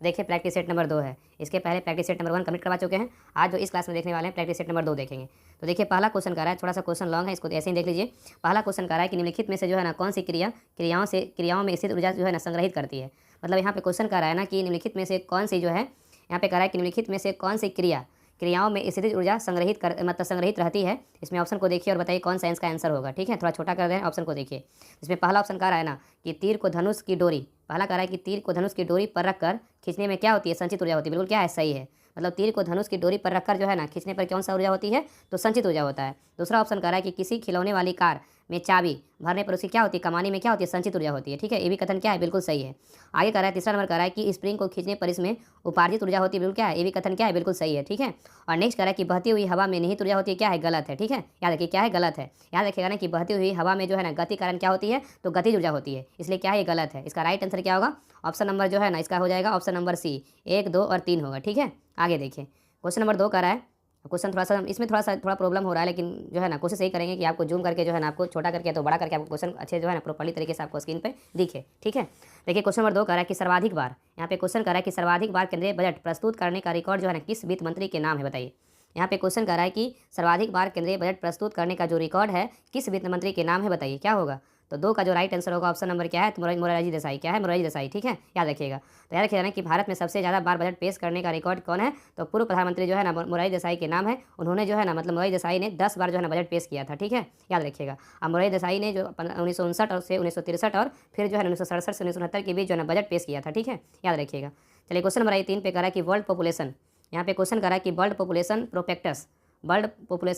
देखिए practice set number 2 है। इसके पहले प्रैक्टिस सेट नंबर 1 कंप्लीट करवा चुके हैं। आज जो इस क्लास में देखने वाले हैं प्रैक्टिस सेट नंबर 2 देखेंगे। तो देखिए पहला क्वेश्चन कह रहा है, थोड़ा सा क्वेश्चन लॉन्ग है, इसको ऐसे ही देख लीजिए। पहला क्वेश्चन कह रहा है कि निम्नलिखित में से जो है ना कौन सी क्रियाओं में स्थित ऊर्जा जो है ना संग्रहित करती है। मतलब यहाँ पे क्वेश्चन कह रहा है ना कि निम्नलिखित में से कौन सी जो है, यहाँ पे कह रहा है कि निम्नलिखित में से कौन सी क्रियाओं में स्थितिज ऊर्जा संग्रहित रहती है। इसमें ऑप्शन को देखिए और बताइए कौन सा इसका आंसर होगा। ठीक है, थोड़ा छोटा कर दें, ऑप्शन को देखिए। इसमें पहला ऑप्शन कह रहा है ना कि तीर को धनुष की डोरी, पहला कह रहा है कि तीर को धनुष की डोरी पर रखकर खींचने में क्या होती है, संचित ऊर्जा होती है। बिल्कुल क्या है, सही है। मतलब तीर को धनुष की डोरी पर रखकर जो है ना खींचने पर कौन सा ऊर्जा होती है, तो संचित ऊर्जा होता है। दूसरा ऑप्शन कह रहा है कि किसी खिलौने वाली कार में चाबी भरने पर उसकी क्या होती है, कमानी में क्या होती है, संचित ऊर्जा होती है। ठीक है, ये भी कथन क्या है, बिल्कुल सही है। आगे कह रहा है, तीसरा नंबर कह रहा है कि स्प्रिंग को खींचने पर इसमें उपार्जित ऊर्जा होती है। बिल्कुल क्या है, ये भी कथन क्या है, बिल्कुल सही है। ठीक है, और नेक्स्ट कह रहा है कि बहती हुई हवा में निहित ऊर्जा होती है, क्या है, गलत है। ठीक है, याद रखिए क्या है, गलत है। याद रखिएगा ना कि बहती हुई हवा में जो है ना गति कारण क्या होती है, तो गतिज ऊर्जा होती है, इसलिए क्या है, ये गलत है। इसका राइट आंसर क्या होगा, ऑप्शन नंबर जो है ना इसका हो जाएगा ऑप्शन नंबर सी, 1, 2 और 3 होगा। ठीक है, आगे देखिए क्वेश्चन नंबर 2 कह रहा है, क्वेश्चन थोड़ा प्रॉब्लम हो रहा है, लेकिन जो है ना कोशिश यही करेंगे कि आपको जूम करके जो है ना आपको छोटा करके तो बड़ा करके आपको क्वेश्चन अच्छे जो है ना प्रॉपर्ली तरीके से आपको स्क्रीन पे दिखे। ठीक है, देखिए क्वेश्चन नंबर 2 कह रहा है कि सर्वाधिक बार, यहाँ पे क्वेश्चन कह रहा है कि सर्वाधिक बार केंद्रीय बजट प्रस्तुत करने का रिकॉर्ड जो है ना किस वित्त मंत्री के नाम है, बताइए। यहाँ पे क्वेश्चन कह रहा है कि सर्वाधिक बार केंद्रीय बजट प्रस्तुत करने का जो रिकॉर्ड है किस वित्त मंत्री के नाम है, बताइए क्या होगा। तो 2 का जो राइट आंसर होगा ऑप्शन नंबर क्या है, मोरारजी देसाई। क्या है, मोरारजी देसाई। ठीक है, याद रखिएगा। तो याद रखिएगा ना कि भारत में सबसे ज़्यादा बार बजट पेश करने का रिकॉर्ड कौन है, तो पूर्व प्रधानमंत्री जो है ना मोरारजी देसाई के नाम है। उन्होंने जो है ना मतलब मोरारजी देसाई ने 10 बार जो है ना बजट पेश किया था। ठीक है, याद रखिएगा। अब मोरारजी देसाई ने जो 1959 और से 1963 और फिर जो है 1967 से 1969 के बीच जो है ना बजट पेश किया था। ठीक है, याद रखिएगा। चलिए क्वेश्चन नंबर 3 पे कह रहा है कि वर्ल्ड पॉपुलेशन, यहाँ पे क्वेश्चन कह रहा है कि वर्ल्ड पॉपुलेशन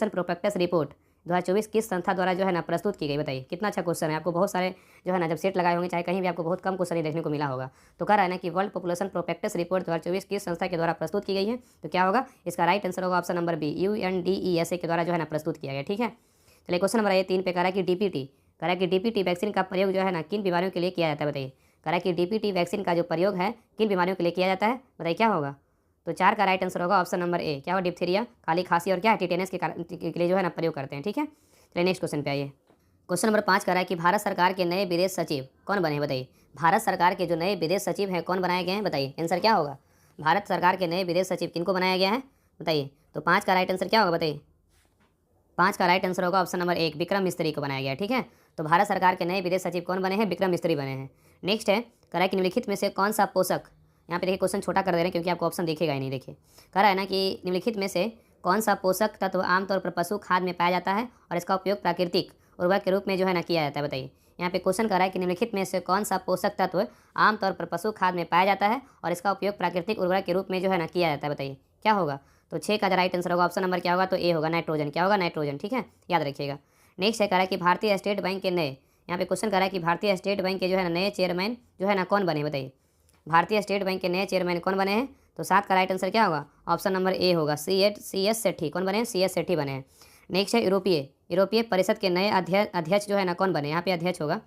प्रोस्पेक्टस रिपोर्ट 2024 किस संस्था द्वारा जो है ना प्रस्तुत की गई, बताइए। कितना अच्छा क्वेश्चन है, आपको बहुत सारे जो है ना जब सेट लगाए होंगे चाहे कहीं भी आपको बहुत कम क्वेश्चन ही देखने को मिला होगा। तो कह रहा है ना कि वर्ल्ड पॉपुलेशन प्रोस्पेक्टस रिपोर्ट 2024 किस संस्था के द्वारा प्रस्तुत की गई है, तो क्या होगा, इसका राइट आंसर होगा ऑप्शन नंबर बी, UNDESA के द्वारा जो है ना प्रस्तुत किया गया। ठीक है, चलिए क्वेश्चन नंबर 3 पे कह रहा है कि डीपीटी वैक्सीन का प्रयोग जो है ना किन बीमारियों के लिए किया जाता है, बताइए। कह रहा है कि डीपीटी वैक्सीन का जो प्रयोग है किन बीमारियों के लिए किया जाता है, बताइए क्या होगा। तो 4 का राइट आंसर होगा ऑप्शन नंबर ए, क्या होगा, डिप्थीरिया, काली खांसी और क्या है, टिटेनस के लिए जो है ना प्रयोग करते हैं। ठीक है, चलिए नेक्स्ट क्वेश्चन पे आइए। क्वेश्चन नंबर 5 कह रहा है कि भारत सरकार के नए विदेश सचिव कौन बने, बताइए। भारत सरकार के जो नए विदेश सचिव हैं कौन बनाए गए हैं, बताइए। आंसर क्या होगा, भारत सरकार के नए विदेश सचिव किनको बनाया गया है, बताइए। तो 5 का राइट आंसर क्या होगा, बताइए। 5 का राइट आंसर होगा ऑप्शन नंबर 1, विक्रम मिस्त्री को बनाया गया। ठीक है, तो भारत सरकार के नए विदेश सचिव कौन बने हैं, विक्रम मिस्त्री बने हैं। नेक्स्ट है, कह रहा है कि निम्नलिखित में से कौन सा पोषक, यहाँ पे देखिए क्वेश्चन छोटा कर दे रहे हैं क्योंकि आपको ऑप्शन दिखेगा ही नहीं। देखिए कह रहा है ना कि निम्नलिखित में से कौन सा पोषक तत्व आमतौर पर पशु खाद्य में पाया जाता है और इसका उपयोग प्राकृतिक उर्वरक के रूप में जो है ना किया जाता है, बताइए। यहाँ पे क्वेश्चन कर रहा है कि निम्नलिखित में से कौन सा पोषक तत्व आमतौर पर पशु खाद्य में पाया जाता है और इसका उपयोग प्राकृतिक उर्वरक के रूप में जो है ना किया जाता है, बताइए क्या होगा। तो 6 का राइट आंसर होगा ऑप्शन नंबर क्या होगा, तो ए होगा, नाइट्रोजन। क्या होगा, नाइट्रोजन। ठीक है, याद रखिएगा। नेक्स्ट है, कह रहा है कि भारतीय स्टेट बैंक के नए, यहाँ पे क्वेश्चन कर रहा है कि भारतीय स्टेट बैंक के जो है ना नए चेयरमैन जो है ना कौन बने, बताइए। भारतीय स्टेट बैंक के नए चेयरमैन कौन बने हैं, तो 7 का राइट आंसर क्या होगा, ऑप्शन नंबर ए होगा, CS सेठी। कौन बने हैं, CS सेठी बने हैं। नेक्स्ट है यूरोपीय परिषद के नए अध्यक्ष जो है ना कौन बने, यहाँ पे अध्यक्ष होगा।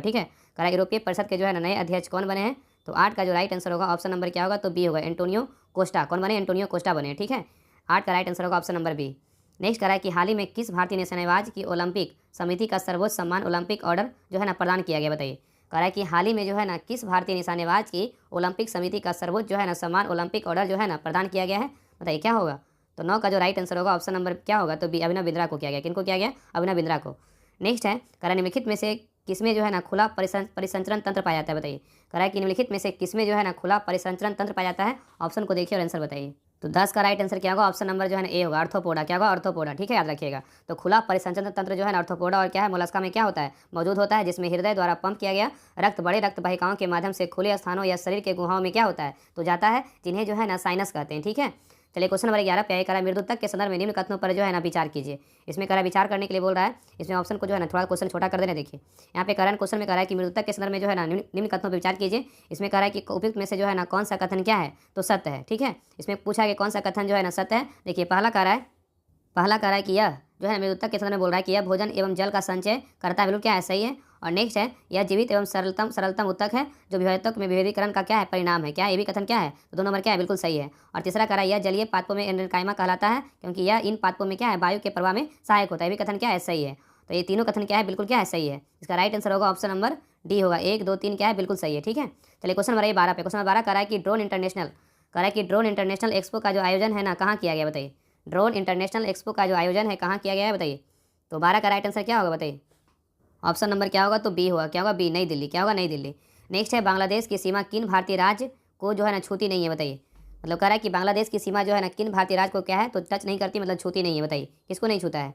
ठीक है, कह रहा है यूरोपीय परिषद के जो है ना नए अध्यक्ष कौन बने हैं, तो 8 का जो राइट आंसर होगा ऑप्शन नंबर क्या होगा, तो बी होगा, एंटोनियो कोस्टा। कौन बने, एंटोनियो कोस्टा बने। ठीक है, 8 का राइट आंसर होगा ऑप्शन नंबर बी। नेक्स्ट कह रहा है कि हाल ही में किस भारतीय निशानेबाज की ओलंपिक समिति का सर्वोच्च सम्मान ओलंपिक ऑर्डर जो है ना प्रदान किया गया, बताइए। कह रहा है कि हाल ही में जो है ना किस भारतीय निशानेबाज की ओलंपिक समिति का सर्वोच्च जो है ना सम्मान ओलंपिक ऑर्डर जो है ना प्रदान किया गया है, बताइए क्या होगा। तो 9 का जो राइट आंसर होगा ऑप्शन नंबर क्या होगा, तो बी, अभिनव बिंद्रा को किया गया। किनको किया गया, अभिनव बिंद्रा को। नेक्स्ट है, कह रहा है निम्नलिखित में से किसमें जो है ना खुला परिसंचरण तंत्र पाया जाता है, बताइए। कह रहा है कि निम्नलिखित में से किसमें जो है ना खुला परिसंचरण तंत्र पाया जाता है, ऑप्शन को देखिए और आंसर बताइए। तो 10 का राइट आंसर क्या होगा, ऑप्शन नंबर जो है ना ए होगा, आर्थ्रोपोडा। क्या होगा, आर्थ्रोपोडा। ठीक है, याद रखिएगा। तो खुला परिसंचरण तंत्र जो है ना आर्थ्रोपोडा और क्या है, मोलस्का में क्या होता है, मौजूद होता है, जिसमें हृदय द्वारा पंप किया गया रक्त बड़े रक्त वाहिकाओं के माध्यम से खुले स्थानों या शरीर के गुहाओं में क्या होता है, तो जाता है, जिन्हें जो है ना साइनस कहते हैं। ठीक है, चलिए क्वेश्चन नंबर 11 पे करा मृदुतक के संदर्भ में निम्न कथनों पर जो है ना विचार कीजिए। इसमें करा विचार करने के लिए बोल रहा है, इसमें ऑप्शन को जो है ना थोड़ा क्वेश्चन छोटा कर देना। देखिए यहाँ पे करंट क्वेश्चन में करा है कि मृदुतक के संदर्भ में जो है ना निम्न कथनों पर विचार कीजिए। इसमें करा है कि उपयुक्त में से जो है ना कौन सा कथन क्या है, तो सत्य है। ठीक है, इसमें पूछा है कि कौन सा कथन जो है ना सत्य है। देखिए पहला कह रहा है कि यह जो है मृदुतक के संदर्भ में बोल रहा है कि यह भोजन एवं जल का संचय करता है, बिल्कुल क्या है, सही है। और नेक्स्ट है, यह जीवित एवं सरलतम उत्तक है जो विभेदक में विभेदीकरण का क्या है, परिणाम है। क्या है, ये भी कथन क्या है, तो 2 नंबर क्या है, बिल्कुल सही है। और तीसरा कह रहा है यह जलीय पादपों में एंडोकाइमा कहलाता है क्योंकि यह इन पादपों में क्या है, वायु के प्रवाह में सहायक होता है। ये भी कथन क्या है, सही है। तो ये तीनों कथन क्या है, बिल्कुल क्या है, सही है। इसका राइट आंसर होगा ऑप्शन नंबर डी होगा, 1, 2, 3 क्या है, बिल्कुल सही है। ठीक है, चलिए क्वेश्चन नंबर 12 पे, क्वेश्चन नंबर 12 कह रहा है कि ड्रोन इंटरनेशनल एक्सपो का जो आयोजन है ना कहाँ किया गया बताइए। ड्रोन इंटरनेशनल एक्सपो का जो आयोजन है कहाँ किया गया है बताइए। तो 12 का राइट आंसर क्या होगा बताइए। ऑप्शन नंबर क्या होगा, तो बी होगा। क्या होगा, बी, नई दिल्ली। क्या होगा, नई दिल्ली। नेक्स्ट है बांग्लादेश की सीमा किन भारतीय राज्य को जो है ना छूती नहीं है बताइए। मतलब कह रहा है कि बांग्लादेश की सीमा जो है ना किन भारतीय राज्य को क्या है, तो टच नहीं करती, मतलब छूती नहीं है बताइए। किसको नहीं छूता है।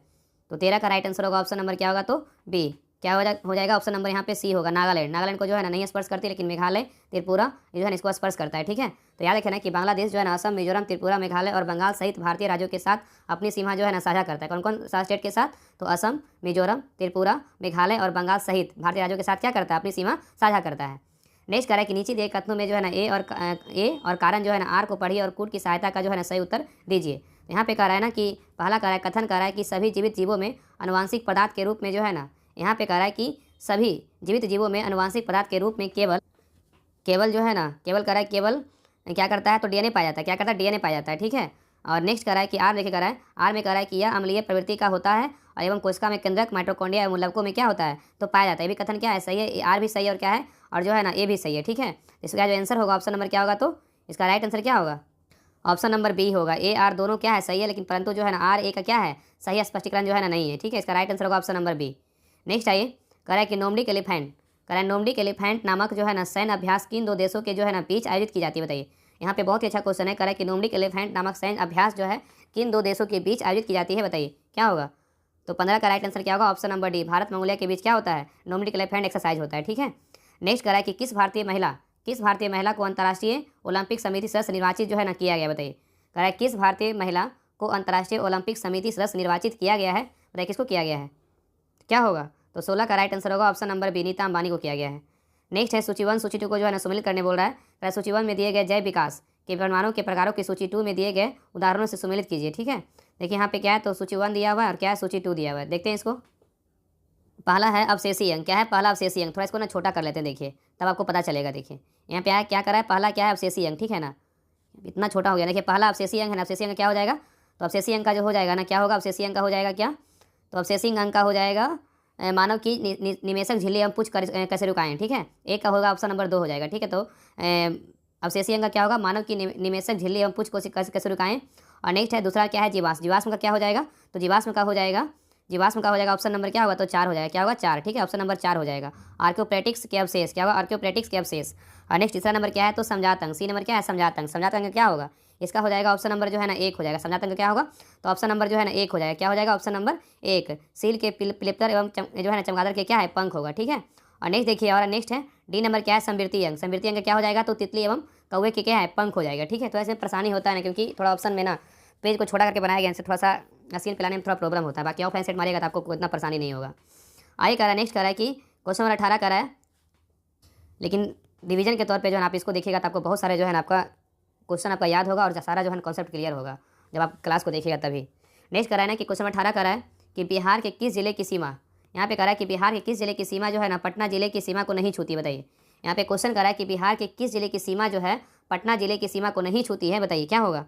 तो 13 का राइट आंसर होगा ऑप्शन नंबर क्या होगा, तो बी। क्या हो जाएगा ऑप्शन नंबर यहाँ पे सी होगा, नागालैंड। नागालैंड को जो है ना नहीं स्पर्श करती, लेकिन मेघालय त्रिपुरा जो है ना इसको स्पर्श करता है। ठीक है, तो याद रखना कि बांग्लादेश जो है ना असम, मिजोरम, त्रिपुरा, मेघालय और बंगाल सहित भारतीय राज्यों के साथ अपनी सीमा जो है ना साझा करता है। कौन कौन सा स्टेट के साथ, तो असम, मिजोरम, त्रिपुरा, मेघालय और बंगाल सहित भारतीय राज्यों के साथ क्या करता है, अपनी सीमा साझा करता है। नेक्स्ट कह रहा है कि नीचे दिए कथनों में जो है ना ए और कारण जो है ना आर को पढ़िए और कूट की सहायता का जो है ना सही उत्तर दीजिए। यहाँ पे कह रहा है ना कि पहला कह रहा है, कथन कह रहा है कि सभी जीवित जीवों में अनुवांशिक पदार्थ के रूप में जो है ना, यहाँ पे कह रहा है कि सभी जीवित जीवों में अनुवांशिक पदार्थ के रूप में केवल जो है ना, केवल कह रहा है केवल क्या करता है, तो डीएनए पाया जाता है। क्या करता है, डीएनए पाया जाता है। ठीक है, और नेक्स्ट कह रहा है कि आर देखिए कह रहा है, आर में कह रहा है कि यह अम्लीय प्रवृत्ति का होता है और एवं कोशिका में केंद्रक, माइटोकॉन्ड्रिया एवं लवकों में क्या होता है, तो पाया जाता है। ये भी कथन क्या है, सही है। आर भी सही है और क्या है, और जो है ना ए भी सही है। ठीक है, इसका जो आंसर होगा ऑप्शन नंबर क्या होगा, तो इसका राइट आंसर क्या होगा, ऑप्शन नंबर बी होगा। ए आर दोनों क्या है, सही है, लेकिन परंतु जो है ना आर ए का क्या है, सही स्पष्टीकरण जो है ना नहीं है। ठीक है, इसका राइट आंसर होगा ऑप्शन नंबर बी। नेक्स्ट आइए, कह रहा है कि नोमडिक एलिफेंट नामक जो है ना सैन्य अभ्यास किन दो देशों के जो है ना बीच आयोजित की जाती है बताइए। यहाँ पे बहुत ही अच्छा क्वेश्चन है। कह रहा है कि नोमडिक एलिफेंट नामक सैन्य अभ्यास जो है किन दो देशों के बीच आयोजित की जाती है बताइए। क्या होगा, तो 15 का राइट आंसर क्या होगा, option number D. Bharat Mongolia के बीच क्या होता है, नोमडिक एलिफेंट एक्सरसाइज होता है। ठीक है, नेक्स्ट कह रहा है कि किस भारतीय महिला को अंतर्राष्ट्रीय ओलंपिक समिति सदस्य निर्वाचित जो है ना किया गया बताइए। कह रहा है किस भारतीय महिला को अंतर्राष्ट्रीय ओलंपिक समिति सदस्य निर्वाचित किया गया है बताइए, किसको किया गया है। क्या होगा, तो 16 का राइट आंसर होगा option number B, Nita Ambani को किया गया है। नेक्स्ट है सूची 1 सूची 2 को जो है ना सम्मिलित करने बोल रहा है। सूची 1 में दिए गए जैव विकास के परमाणु के प्रकारों की सूची 2 में दिए गए उदाहरणों से सम्मिलित कीजिए। ठीक है, देखिए यहाँ पे क्या है, तो सूची 1 दिया हुआ है और क्या है, सूची 2 दिया हुआ है। देखते हैं इसको। पहला है अवशेषी अंग। क्या है, पहला अवशेषी अंग। थोड़ा इसको ना छोटा कर लेते हैं, देखिए तब आपको पता चलेगा। देखिए यहाँ पे क्या कर रहा है, पहला क्या है, अवशेषी अंग। ठीक है ना, इतना छोटा हो गया। देखिए पहला अवशेषी अंग है ना, अवशेषी अंग क्या हो जाएगा, तो अवशेषी अंग का जो हो जाएगा ना, क्या होगा, अवशेषी अंग का हो जाएगा क्या, तो अवशेषी अंग का हो जाएगा मानव की निमेषक झिल्ली एवं पुच्छ कशेरुकाएँ। ठीक है, एक का होगा ऑप्शन नंबर 2 हो जाएगा। ठीक है, तो अवशेषी अंग का क्या होगा, मानव की निमेषक झिल्ली एवं पुच्छ कशेरुकाएँ। और नेक्स्ट है दूसरा क्या है, जीवाश्म। जीवाश्म का क्या हो जाएगा, तो जीवाश्म का हो जाएगा ऑप्शन नंबर क्या होगा, तो 4 हो जाएगा। क्या होगा, 4। ठीक है, ऑप्शन नंबर 4 हो जाएगा। आर्कियोप्रेटिक्स के अवशेष। क्या होगा, आर्कियोप्रेटिक्स के अवशेष। और नेक्स्ट तीसरा नंबर क्या है, तो समझात अंग। सी नंबर क्या है, समझात अंग। समझात अंग क्या होगा, इसका हो जाएगा ऑप्शन नंबर जो है ना 1 हो जाएगा। समझात अंग क्या होगा, तो ऑप्शन नंबर जो है ना 1 हो जाएगा। क्या हो जाएगा, ऑप्शन नंबर 1। सील के पिलिप्तर एवं जो है ना चमगादड़ के क्या है, पंख होगा। ठीक है, और नेक्स्ट देखिए, और नेक्स्ट है डी नंबर क्या है, समृद्धि अंग। समृद्धि अंग क्या हो जाएगा, तो तितली एवं कौवे के क्या है, पंख हो जाएगा। ठीक है, तो ऐसे परेशानी होता है ना, क्योंकि थोड़ा ऑप्शन में ना पेज को छोटा करके बनाया गया, इनसे थोड़ा सा सीन पिलाने में थोड़ा प्रॉब्लम होता है। बाकी ऑफलाइन सेट मारेगा तो आपको इतना परेशानी नहीं होगा। आइए कह रहा है, नेक्स्ट कह रहा है कि क्वेश्चन नंबर 18 कह रहा है, लेकिन डिवीजन के तौर पे जो है ना आप इसको देखिएगा तो आपको बहुत सारे जो है ना आपका क्वेश्चन आपका याद होगा और सारा जो है कॉन्सेप्ट क्लियर होगा जब आप क्लास को देखिएगा तभी। नेक्स्ट कह रहा है ना कि क्वेश्चन 18 कह रहा है कि बिहार के किस जिले की सीमा, यहाँ पे कह रहा है कि बिहार के किस जिले की सीमा जो है ना पटना जिले की सीमा को नहीं छूती बताइए। यहाँ पे क्वेश्चन कह रहा है कि बिहार के किस जिले की सीमा जो है पटना जिले की सीमा को नहीं छूती है बताइए। क्या होगा,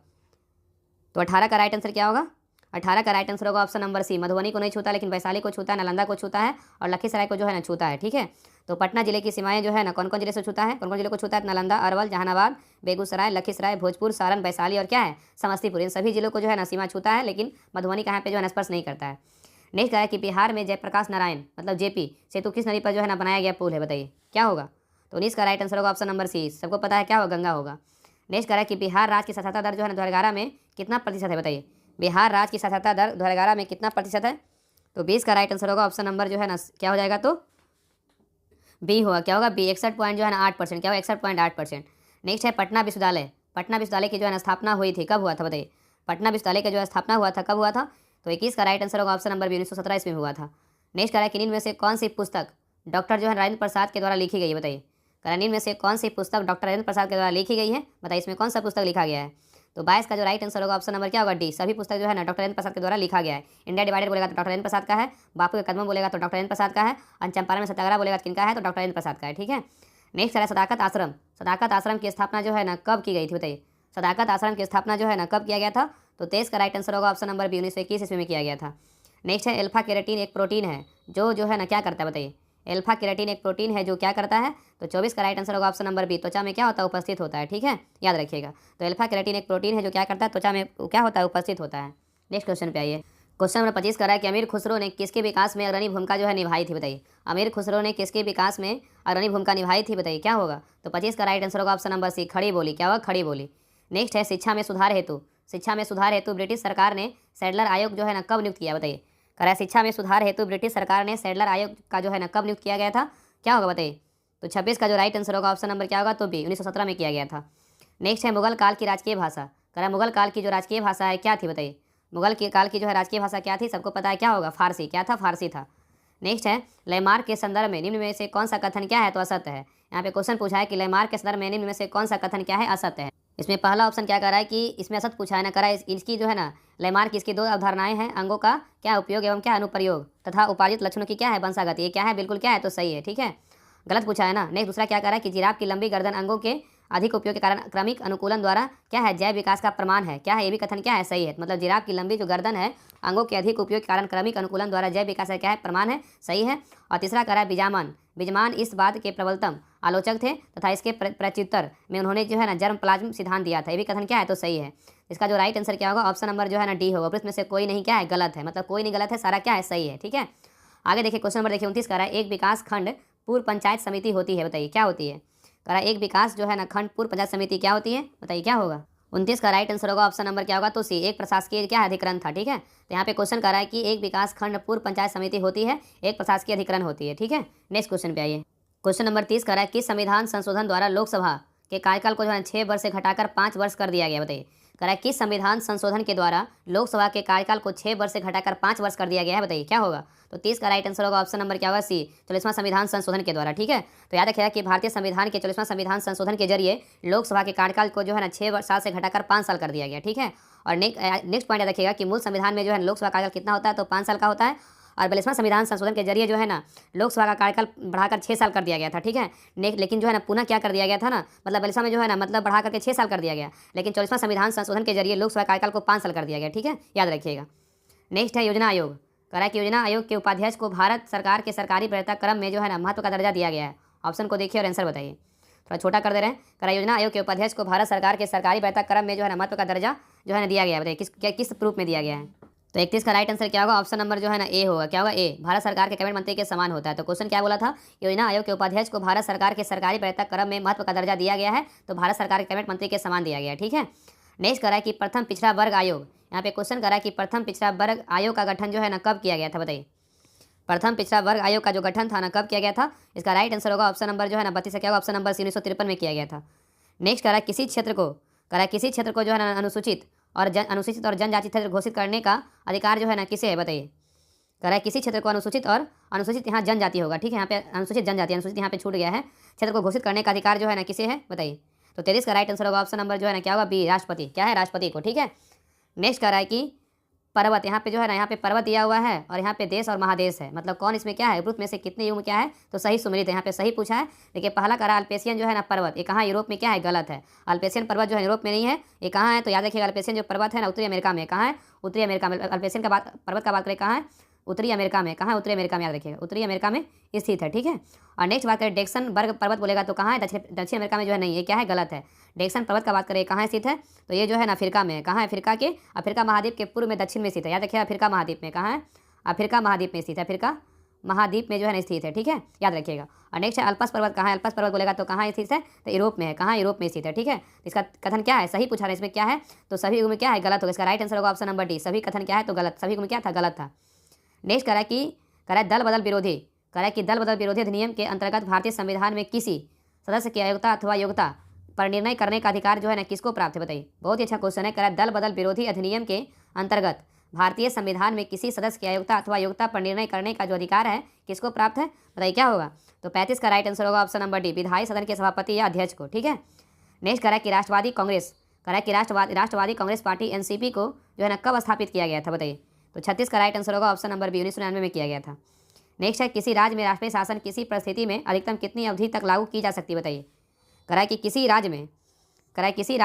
तो 18 का राइट आंसर क्या होगा, 18 का राइट आंसर होगा ऑप्शन नंबर सी। मधुबनी को नहीं छूता, लेकिन वैशाली को छूता है, नालंदा को छूता है और लखीसराय को जो है ना छूता है। ठीक है, तो पटना जिले की सीमाएं जो है ना कौन कौन जिले से छूता है, कौन कौन जिले को छूता है, नालंदा, अरवल, जहानाबाद, बेगूसराय, लखीसराय, भोजपुर, सारण, वैशाली और क्या है, समस्तीपुर। इन सभी जिलों को जो है ना सीमा छूता है, लेकिन मधुबनी कहाँ पे जो है ना स्पर्श नहीं करता है। नेक्स्ट है कि बिहार में जयप्रकाश नारायण मतलब जेपी सेतु किस नदी पर जो है ना बनाया गया पुल है बताइए। क्या होगा, तो 19 का राइट आंसर होगा ऑप्शन नंबर सी। सबको पता है क्या होगा, गंगा होगा। नेक्स्ट कह रहा है कि बिहार राज्य की साक्षरता दर जो है ना 2011 में कितना प्रतिशत है बताइए। बिहार राज्य की साक्षरता दर 2011 में कितना प्रतिशत है, तो 20 का राइट आंसर होगा ऑप्शन नंबर जो है ना क्या हो जाएगा, तो बी होगा। क्या होगा, बी। 61 पॉइंट जो है ना 8%। क्या होगा, 61.8%। नेक्स्ट है पटना विश्वविद्यालय। पटना विश्वविद्यालय की जो है ना स्थापना हुई थी, कब हुआ था बताइए। पटना विश्वविद्यालय का जो है स्थापना हुआ था, कब हुआ था, तो 21 का राइट आंसर होगा ऑप्शन नंबर बी, 1917 ईस्वी में हुआ था। नेक्स्ट कह रहा है कि इनमें से कौन सी पुस्तक डॉक्टर जो है राजेंद्र प्रसाद के द्वारा लिखी गई है बताइए। कह में से कौन सी पुस्तक डॉक्टर राजेंद्र प्रसाद के द्वारा लिखी गई है बताइए, इसमें कौन सा पुस्तक लिखा गया है, तो 22 का जो राइट आंसर होगा ऑप्शन नंबर क्या होगा, डी। सभी पुस्तक जो है ना डॉक्टर राजेंद्र प्रसाद के द्वारा लिखा गया है। इंडिया डिवाइडेड बोलेगा तो डॉक्टर राजेंद्र प्रसाद का है, बापू के कदम बोलेगा तो डॉक्टर राजेंद्र प्रसाद का है, और चंपारण में सत्याग्रह बोलेगा तो किनका है, तो डॉक्टर राजेंद्र प्रसाद का है। ठीक है, नेक्स्ट है सदाकत आश्रम। सदाकत आश्रम की स्थापना जो है ना कब की गई थी बताइए। सदाकत आश्रम की स्थापना जो है ना कब किया गया था, तो 23 का राइट आंसर होगा ऑप्शन नंबर बी, 1921 ईस्वी में किया गया था। नेक्स्ट है अल्फा केराटिन एक प्रोटीन है जो है ना क्या करता है बताइए। अल्फा केराटिन एक प्रोटीन है जो क्या करता है, तो 24 का राइट आंसर होगा ऑप्शन नंबर बी, त्वचा में क्या होता है, उपस्थित होता है। ठीक है, याद रखिएगा। तो अल्फा केराटिन एक प्रोटीन है जो क्या करता है, त्वचा में क्या होता है, उपस्थित होता है। नेक्स्ट क्वेश्चन पे आइए। क्वेश्चन नंबर 25 कर रहा है कि अमीर खुसरो ने किसके विकास में अग्रणी भूमिका जो है निभाई थी, बताइए। अमीर खुसरो ने किसके विकास में अग्रणी भूमिका निभाई थी, बताइए क्या होगा। तो 25 का राइट आंसर होगा ऑप्शन नंबर सी, खड़ी बोली। क्या होगा, खड़ी बोली। नेक्स्ट है शिक्षा में सुधार हेतु, शिक्षा में सुधार हेतु ब्रिटिश सरकार ने सैडलर आयोग जो है ना कब नियुक्त किया, बताइए। कह रहा है शिक्षा में सुधार हेतु ब्रिटिश सरकार ने सैडलर आयोग का जो है ना कब नियुक्त किया गया था, क्या होगा बताइए। तो 26 का जो राइट आंसर होगा ऑप्शन नंबर क्या होगा, तो बी, 1917 में किया गया था। नेक्स्ट है मुगल काल की राजकीय भाषा। कह रहा है मुगल काल की जो राजकीय भाषा है क्या थी, बताइए। मुगल के काल की जो है राजकीय भाषा क्या थी, सबको पता है क्या होगा, फारसी। क्या था, फारसी था। नेक्स्ट है लैमार्क के संदर्भ में निम्न में से कौन सा कथन क्या है, तो असत्य है। यहाँ पे क्वेश्चन पूछा है कि लैमार्क के संदर्भ में निम्न में से कौन सा कथन क्या है, असत्य है। इसमें पहला ऑप्शन क्या कर रहा है कि इसमें असत्य पूछा है ना, करा इसकी जो है ना लैमार्क, इसकी दो अवधारणाएं हैं, अंगों का क्या उपयोग एवं क्या अनुप्रयोग तथा उपार्जित लक्षणों की क्या है, वंशागत। ये क्या है, बिल्कुल क्या है, तो सही है। ठीक है, गलत पूछा है ना। नेक्स्ट दूसरा क्या कर रहा है कि जिराफ की लंबी गर्दन अंगों के अधिक उपयोग के कारण क्रमिक अनुकूलन द्वारा क्या है, जैव विकास का प्रमाण है। क्या है, ये भी कथन क्या है, सही है। मतलब जिराफ की लंबी जो गर्दन है अंगों के अधिक उपयोग के कारण क्रमिक अनुकूलन द्वारा जैव विकास का क्या है, प्रमाण है, सही है। और तीसरा कह रहा है बिजामान, बिजमान इस बात के प्रबलतम आलोचक थे तथा इसके प्रत्युत्तर में उन्होंने जो है ना जर्म प्लाज्म सिद्धांत दिया था। ये भी कथन क्या है, तो सही है। इसका जो राइट आंसर क्या होगा, ऑप्शन नंबर जो है ना डी होगा। पर इसमें से कोई नहीं क्या है, गलत है। मतलब कोई नहीं गलत है, सारा क्या है, सही है। ठीक है, आगे देखिए क्वेश्चन नंबर देखिए 29 कह रहा है एक विकास खंड पूर्व पंचायत समिति होती है, बताइए क्या होती है। कह रहा है एक विकास जो है ना खंड पूर्व पंचायत समिति क्या होती है, बताइए क्या होगा। 29 का राइट आंसर होगा ऑप्शन नंबर क्या होगा, तो सी, एक प्रशासकीय क्या अधिकरण था। ठीक है, तो यहाँ पे क्वेश्चन कर रहा है कि एक विकास खंड पूर्व पंचायत समिति होती है, एक प्रशासकीय अधिकरण होती है। ठीक है, नेक्स्ट क्वेश्चन पे आइए। क्वेश्चन नंबर 30 कर रहा है किस संविधान संशोधन द्वारा लोकसभा के कार्यकाल को जो है 6 वर्ष से घटाकर 5 वर्ष कर दिया गया, बताइए। कह रहा है किस संविधान संशोधन के द्वारा लोकसभा के कार्यकाल को 6 वर्ष से घटाकर 5 वर्ष कर दिया गया है, बताइए क्या होगा। तो 30 का राइट आंसर होगा ऑप्शन नंबर क्या होगा, सी, 44वां संविधान संशोधन के द्वारा। ठीक है, तो याद रखिएगा कि भारतीय संविधान के 44वां संविधान संशोधन के जरिए लोकसभा के कार्यकाल को जो है ना 6 साल से घटाकर 5 साल कर दिया गया। ठीक है, और नेक्स्ट पॉइंट याद रखिएगा कि मूल संविधान में जो है लोकसभा कार्यकाल कितना होता है, तो 5 साल का होता है। और 42वां संविधान संशोधन के जरिए जो है ना लोकसभा का कार्यकाल बढ़ाकर 6 साल कर दिया गया था। ठीक है, लेकिन जो है ना पुनः क्या कर दिया गया था ना, मतलब 42वां में जो है ना मतलब बढ़ा करके 6 साल कर दिया गया, लेकिन 44वां संविधान संशोधन के जरिए लोकसभा कार्यकाल को 5 साल कर दिया गया। ठीक है, याद रखिएगा। नेक्स्ट है योजना आयोग। कह रहा है कि योजना आयोग के उपाध्यक्ष को भारत सरकार के सरकारी वरीयता क्रम में जो है ना महत्व का दर्जा दिया गया है। ऑप्शन को देखिए और आंसर बताइए। थोड़ा छोटा कर दे रहे हैं। कह रहा है योजना आयोग के उपाध्यक्ष को भारत सरकार के सरकारी वरीयता क्रम में जो है ना महत्व का दर्जा जो है ना दिया गया है, बताइए किस रूप में दिया गया है। तो 31 का राइट आंसर क्या होगा, ऑप्शन नंबर जो है ना ए होगा। क्या होगा, ए, भारत सरकार के कैबिनेट मंत्री के समान होता है। तो क्वेश्चन क्या बोला था, योजना आयोग के उपाध्यक्ष को भारत सरकार के सरकारी वरीयता क्रम में महत्व का दर्जा दिया गया है, तो भारत सरकार के कैबिनेट मंत्री के समान दिया गया है। ठीक है, नेक्स्ट करा है कि प्रथम पिछड़ा वर्ग आयोग, यहाँ पे क्वेश्चन करा है कि प्रथम पिछड़ा वर्ग आयोग का गठन जो है ना कब किया गया था, बताइए। प्रथम पिछड़ा वर्ग आयोग का जो गठन था ना कब किया गया था, इसका राइट आंसर होगा ऑप्शन नंबर जो है ना 32 क्या होगा, ऑप्शन नंबर सी, 1953 में किया गया था। नेक्स्ट करा किसी क्षेत्र को जो है ना अनुसूचित और जनजाति क्षेत्र घोषित करने का अधिकार जो है ना किसे है, बताइए। कह रहा है किसी क्षेत्र को अनुसूचित यहाँ जनजाति होगा। ठीक है, यहाँ पे अनुसूचित जनजाति, अनुसूचित यहाँ पे छूट गया है। क्षेत्र को घोषित करने का अधिकार जो है ना किसे है, बताइए। तो 33 का राइट आंसर होगा ऑप्शन नंबर जो है ना क्या होगा, बी, राष्ट्रपति। क्या है, राष्ट्रपति को। ठीक है, नेक्स्ट कह रहा है कि पर्वत, यहाँ पे जो है ना यहाँ पे पर्वत दिया हुआ है और यहाँ पे देश और महादेश है, मतलब कौन इसमें क्या है, ग्रुप में से कितने युग में क्या है, तो सही सुमेलित है। यहाँ पे सही पूछा है। देखिए पहला करा अल्पेशियन जो है ना पर्वत, ये कहाँ यूरोप में क्या है, गलत है। अल्पेशियन पर्वत जो है यूरोप में नहीं है, ये कहाँ है, तो याद रखिएगा अल्पेशियन जो पर्वत है ना उत्तरी अमेरिका में। कहाँ है, उत्तरी अमेरिका में। अल्पेशियन का पर्वत का बात करें कहाँ है, उत्तरी अमेरिका में। कहाँ है, उत्तरी अमेरिका में, याद रखिएगा उत्तरी अमेरिका में स्थित है। ठीक है, और नेक्स्ट बात करें डेक्सन बर्ग पर्वत बोलेगा तो कहाँ है, दक्षिण अमेरिका में जो है नहीं, ये क्या है, गलत है। डेक्सन पर्वत का बात करें कहाँ स्थित है, तो ये जो है ना अफ्रीका में। कहाँ है, अफ्रीका के, अफ्रीका महाद्वीप के पूर्व में दक्षिण में स्थित है। याद रखिएगा अफ्रीका महाद्वीप में। कहाँ है, अफ्रीका महाद्वीप में स्थित है, अफ्रीका महाद्वीप में जो है ना स्थित है। ठीक है, याद रखिएगा। और नेक्स्ट है अल्पस पर्वत। कहाँ है, अल्पस पर्वत बोलेगा तो कहाँ स्थित है, तो यूरोप में है। कहाँ, यूरोप में स्थित है। ठीक है, इसका कथन क्या है, सही पूछा रहा है, इसमें क्या है, तो सभी युग में क्या है, गलत होगा। इसका राइट आंसर होगा ऑप्शन नंबर डी, सभी कथन क्या है, तो गलत, सभी युग में क्या था, गलत था। नेक्स्ट करा कि दल बदल विरोधी, करा कि दल बदल विरोधी अधिनियम के अंतर्गत भारतीय संविधान में किसी सदस्य की अयोग्यता अथवा योग्यता पर निर्णय करने का अधिकार जो है ना किसको प्राप्त है, बताइए। बहुत ही अच्छा क्वेश्चन है। करा दल बदल विरोधी अधिनियम के अंतर्गत भारतीय संविधान में किसी सदस्य की अयोग्यता अथवा योग्यता पर निर्णय करने का जो अधिकार है किसको प्राप्त है, बताइए क्या होगा। तो 35 का राइट आंसर होगा ऑप्शन नंबर डी, विधायी सदन के सभापति या अध्यक्ष को। ठीक है, नेक्स्ट करा कि राष्ट्रवादी कांग्रेस, करा कि राष्ट्रवादी कांग्रेस पार्टी एनसीपी को जो है ना कब स्थापित किया गया था, बताइए। तो 36 का राइट आंसर होगा ऑप्शन नंबर बी, 1999 में किया गया था। नेक्स्ट है किसी राज्य में राष्ट्रीय शासन किसी परिस्थिति में अधिकतम कितनी अवधि तक लागू की जा सकती है, बताइए। कराए कि किसी राज्य में, कराए किसी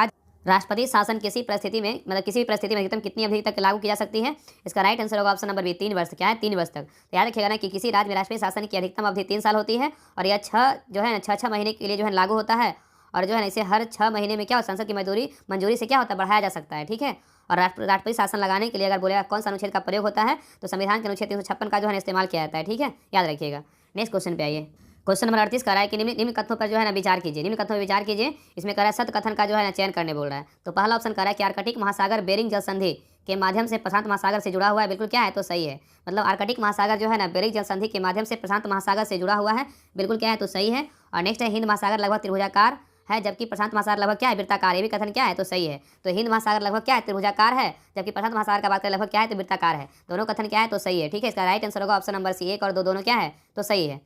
राष्ट्रपति शासन किसी परिस्थिति में मतलब किसी भी परिस्थिति में अधिकतम कितनी अवधि तक लागू की जा सकती है? इसका राइट आंसर होगा ऑप्शन नंबर बी 3 वर्ष। क्या है? 3 वर्ष तक। तो याद रखिएगा ना कि किसी राज्य में राष्ट्रीय शासन की अधिकतम अवधि 3 साल होती है और यह 6 जो है ना 6 महीने के लिए जो है लागू होता है और जो है ना इसे हर 6 महीने में क्या होता है संसद की मंजूरी से क्या होता है बढ़ाया जा सकता है। ठीक है। और राष्ट्रपति शासन लगाने के लिए अगर बोलेगा कौन सा अनुच्छेद का प्रयोग होता है तो संविधान के अनुच्छेद 356 का जो है इस्तेमाल किया जाता है। ठीक है, याद रखिएगा। नेक्स्ट क्वेश्चन पे आइए। क्वेश्चन नंबर 38 कह रहा है कि निम्न कथनों पर जो है ना विचार कीजिए। निम्न कथनों पर विचार कीजिए। इसमें कह रहा है सत्य कथन का जो है ना चयन करने बोल रहा है। तो पहला ऑप्शन कह रहा है कि आर्कटिक महासागर बेरिंग जल संधि के माध्यम से प्रशांत महासागर से जुड़ा हुआ है। बिल्कुल क्या है? तो सही है। मतलब आर्कटिक महासागर जो है ना बेरिंग जल संधि के माध्यम से प्रशांत महासागर से जुड़ा हुआ है। बिल्कुल क्या है? तो सही है। और नेक्स्ट है हिंद महासागर लगभग त्रिभुजाकार है जबकि प्रशांत महासागर लगभग क्या है? वृत्ताकार। ये भी कथन क्या है? तो सही है। तो हिंद महासागर लगभग क्या है? त्रिभुजाकार है जबकि प्रशांत महासागर का बात करें लगभग क्या है? तो वृत्ताकार है। दोनों कथन क्या है? तो सही है। ठीक है, इसका राइट आंसर होगा ऑप्शन नंबर सी 1 और 2 दोनों क्या है? तो सही है।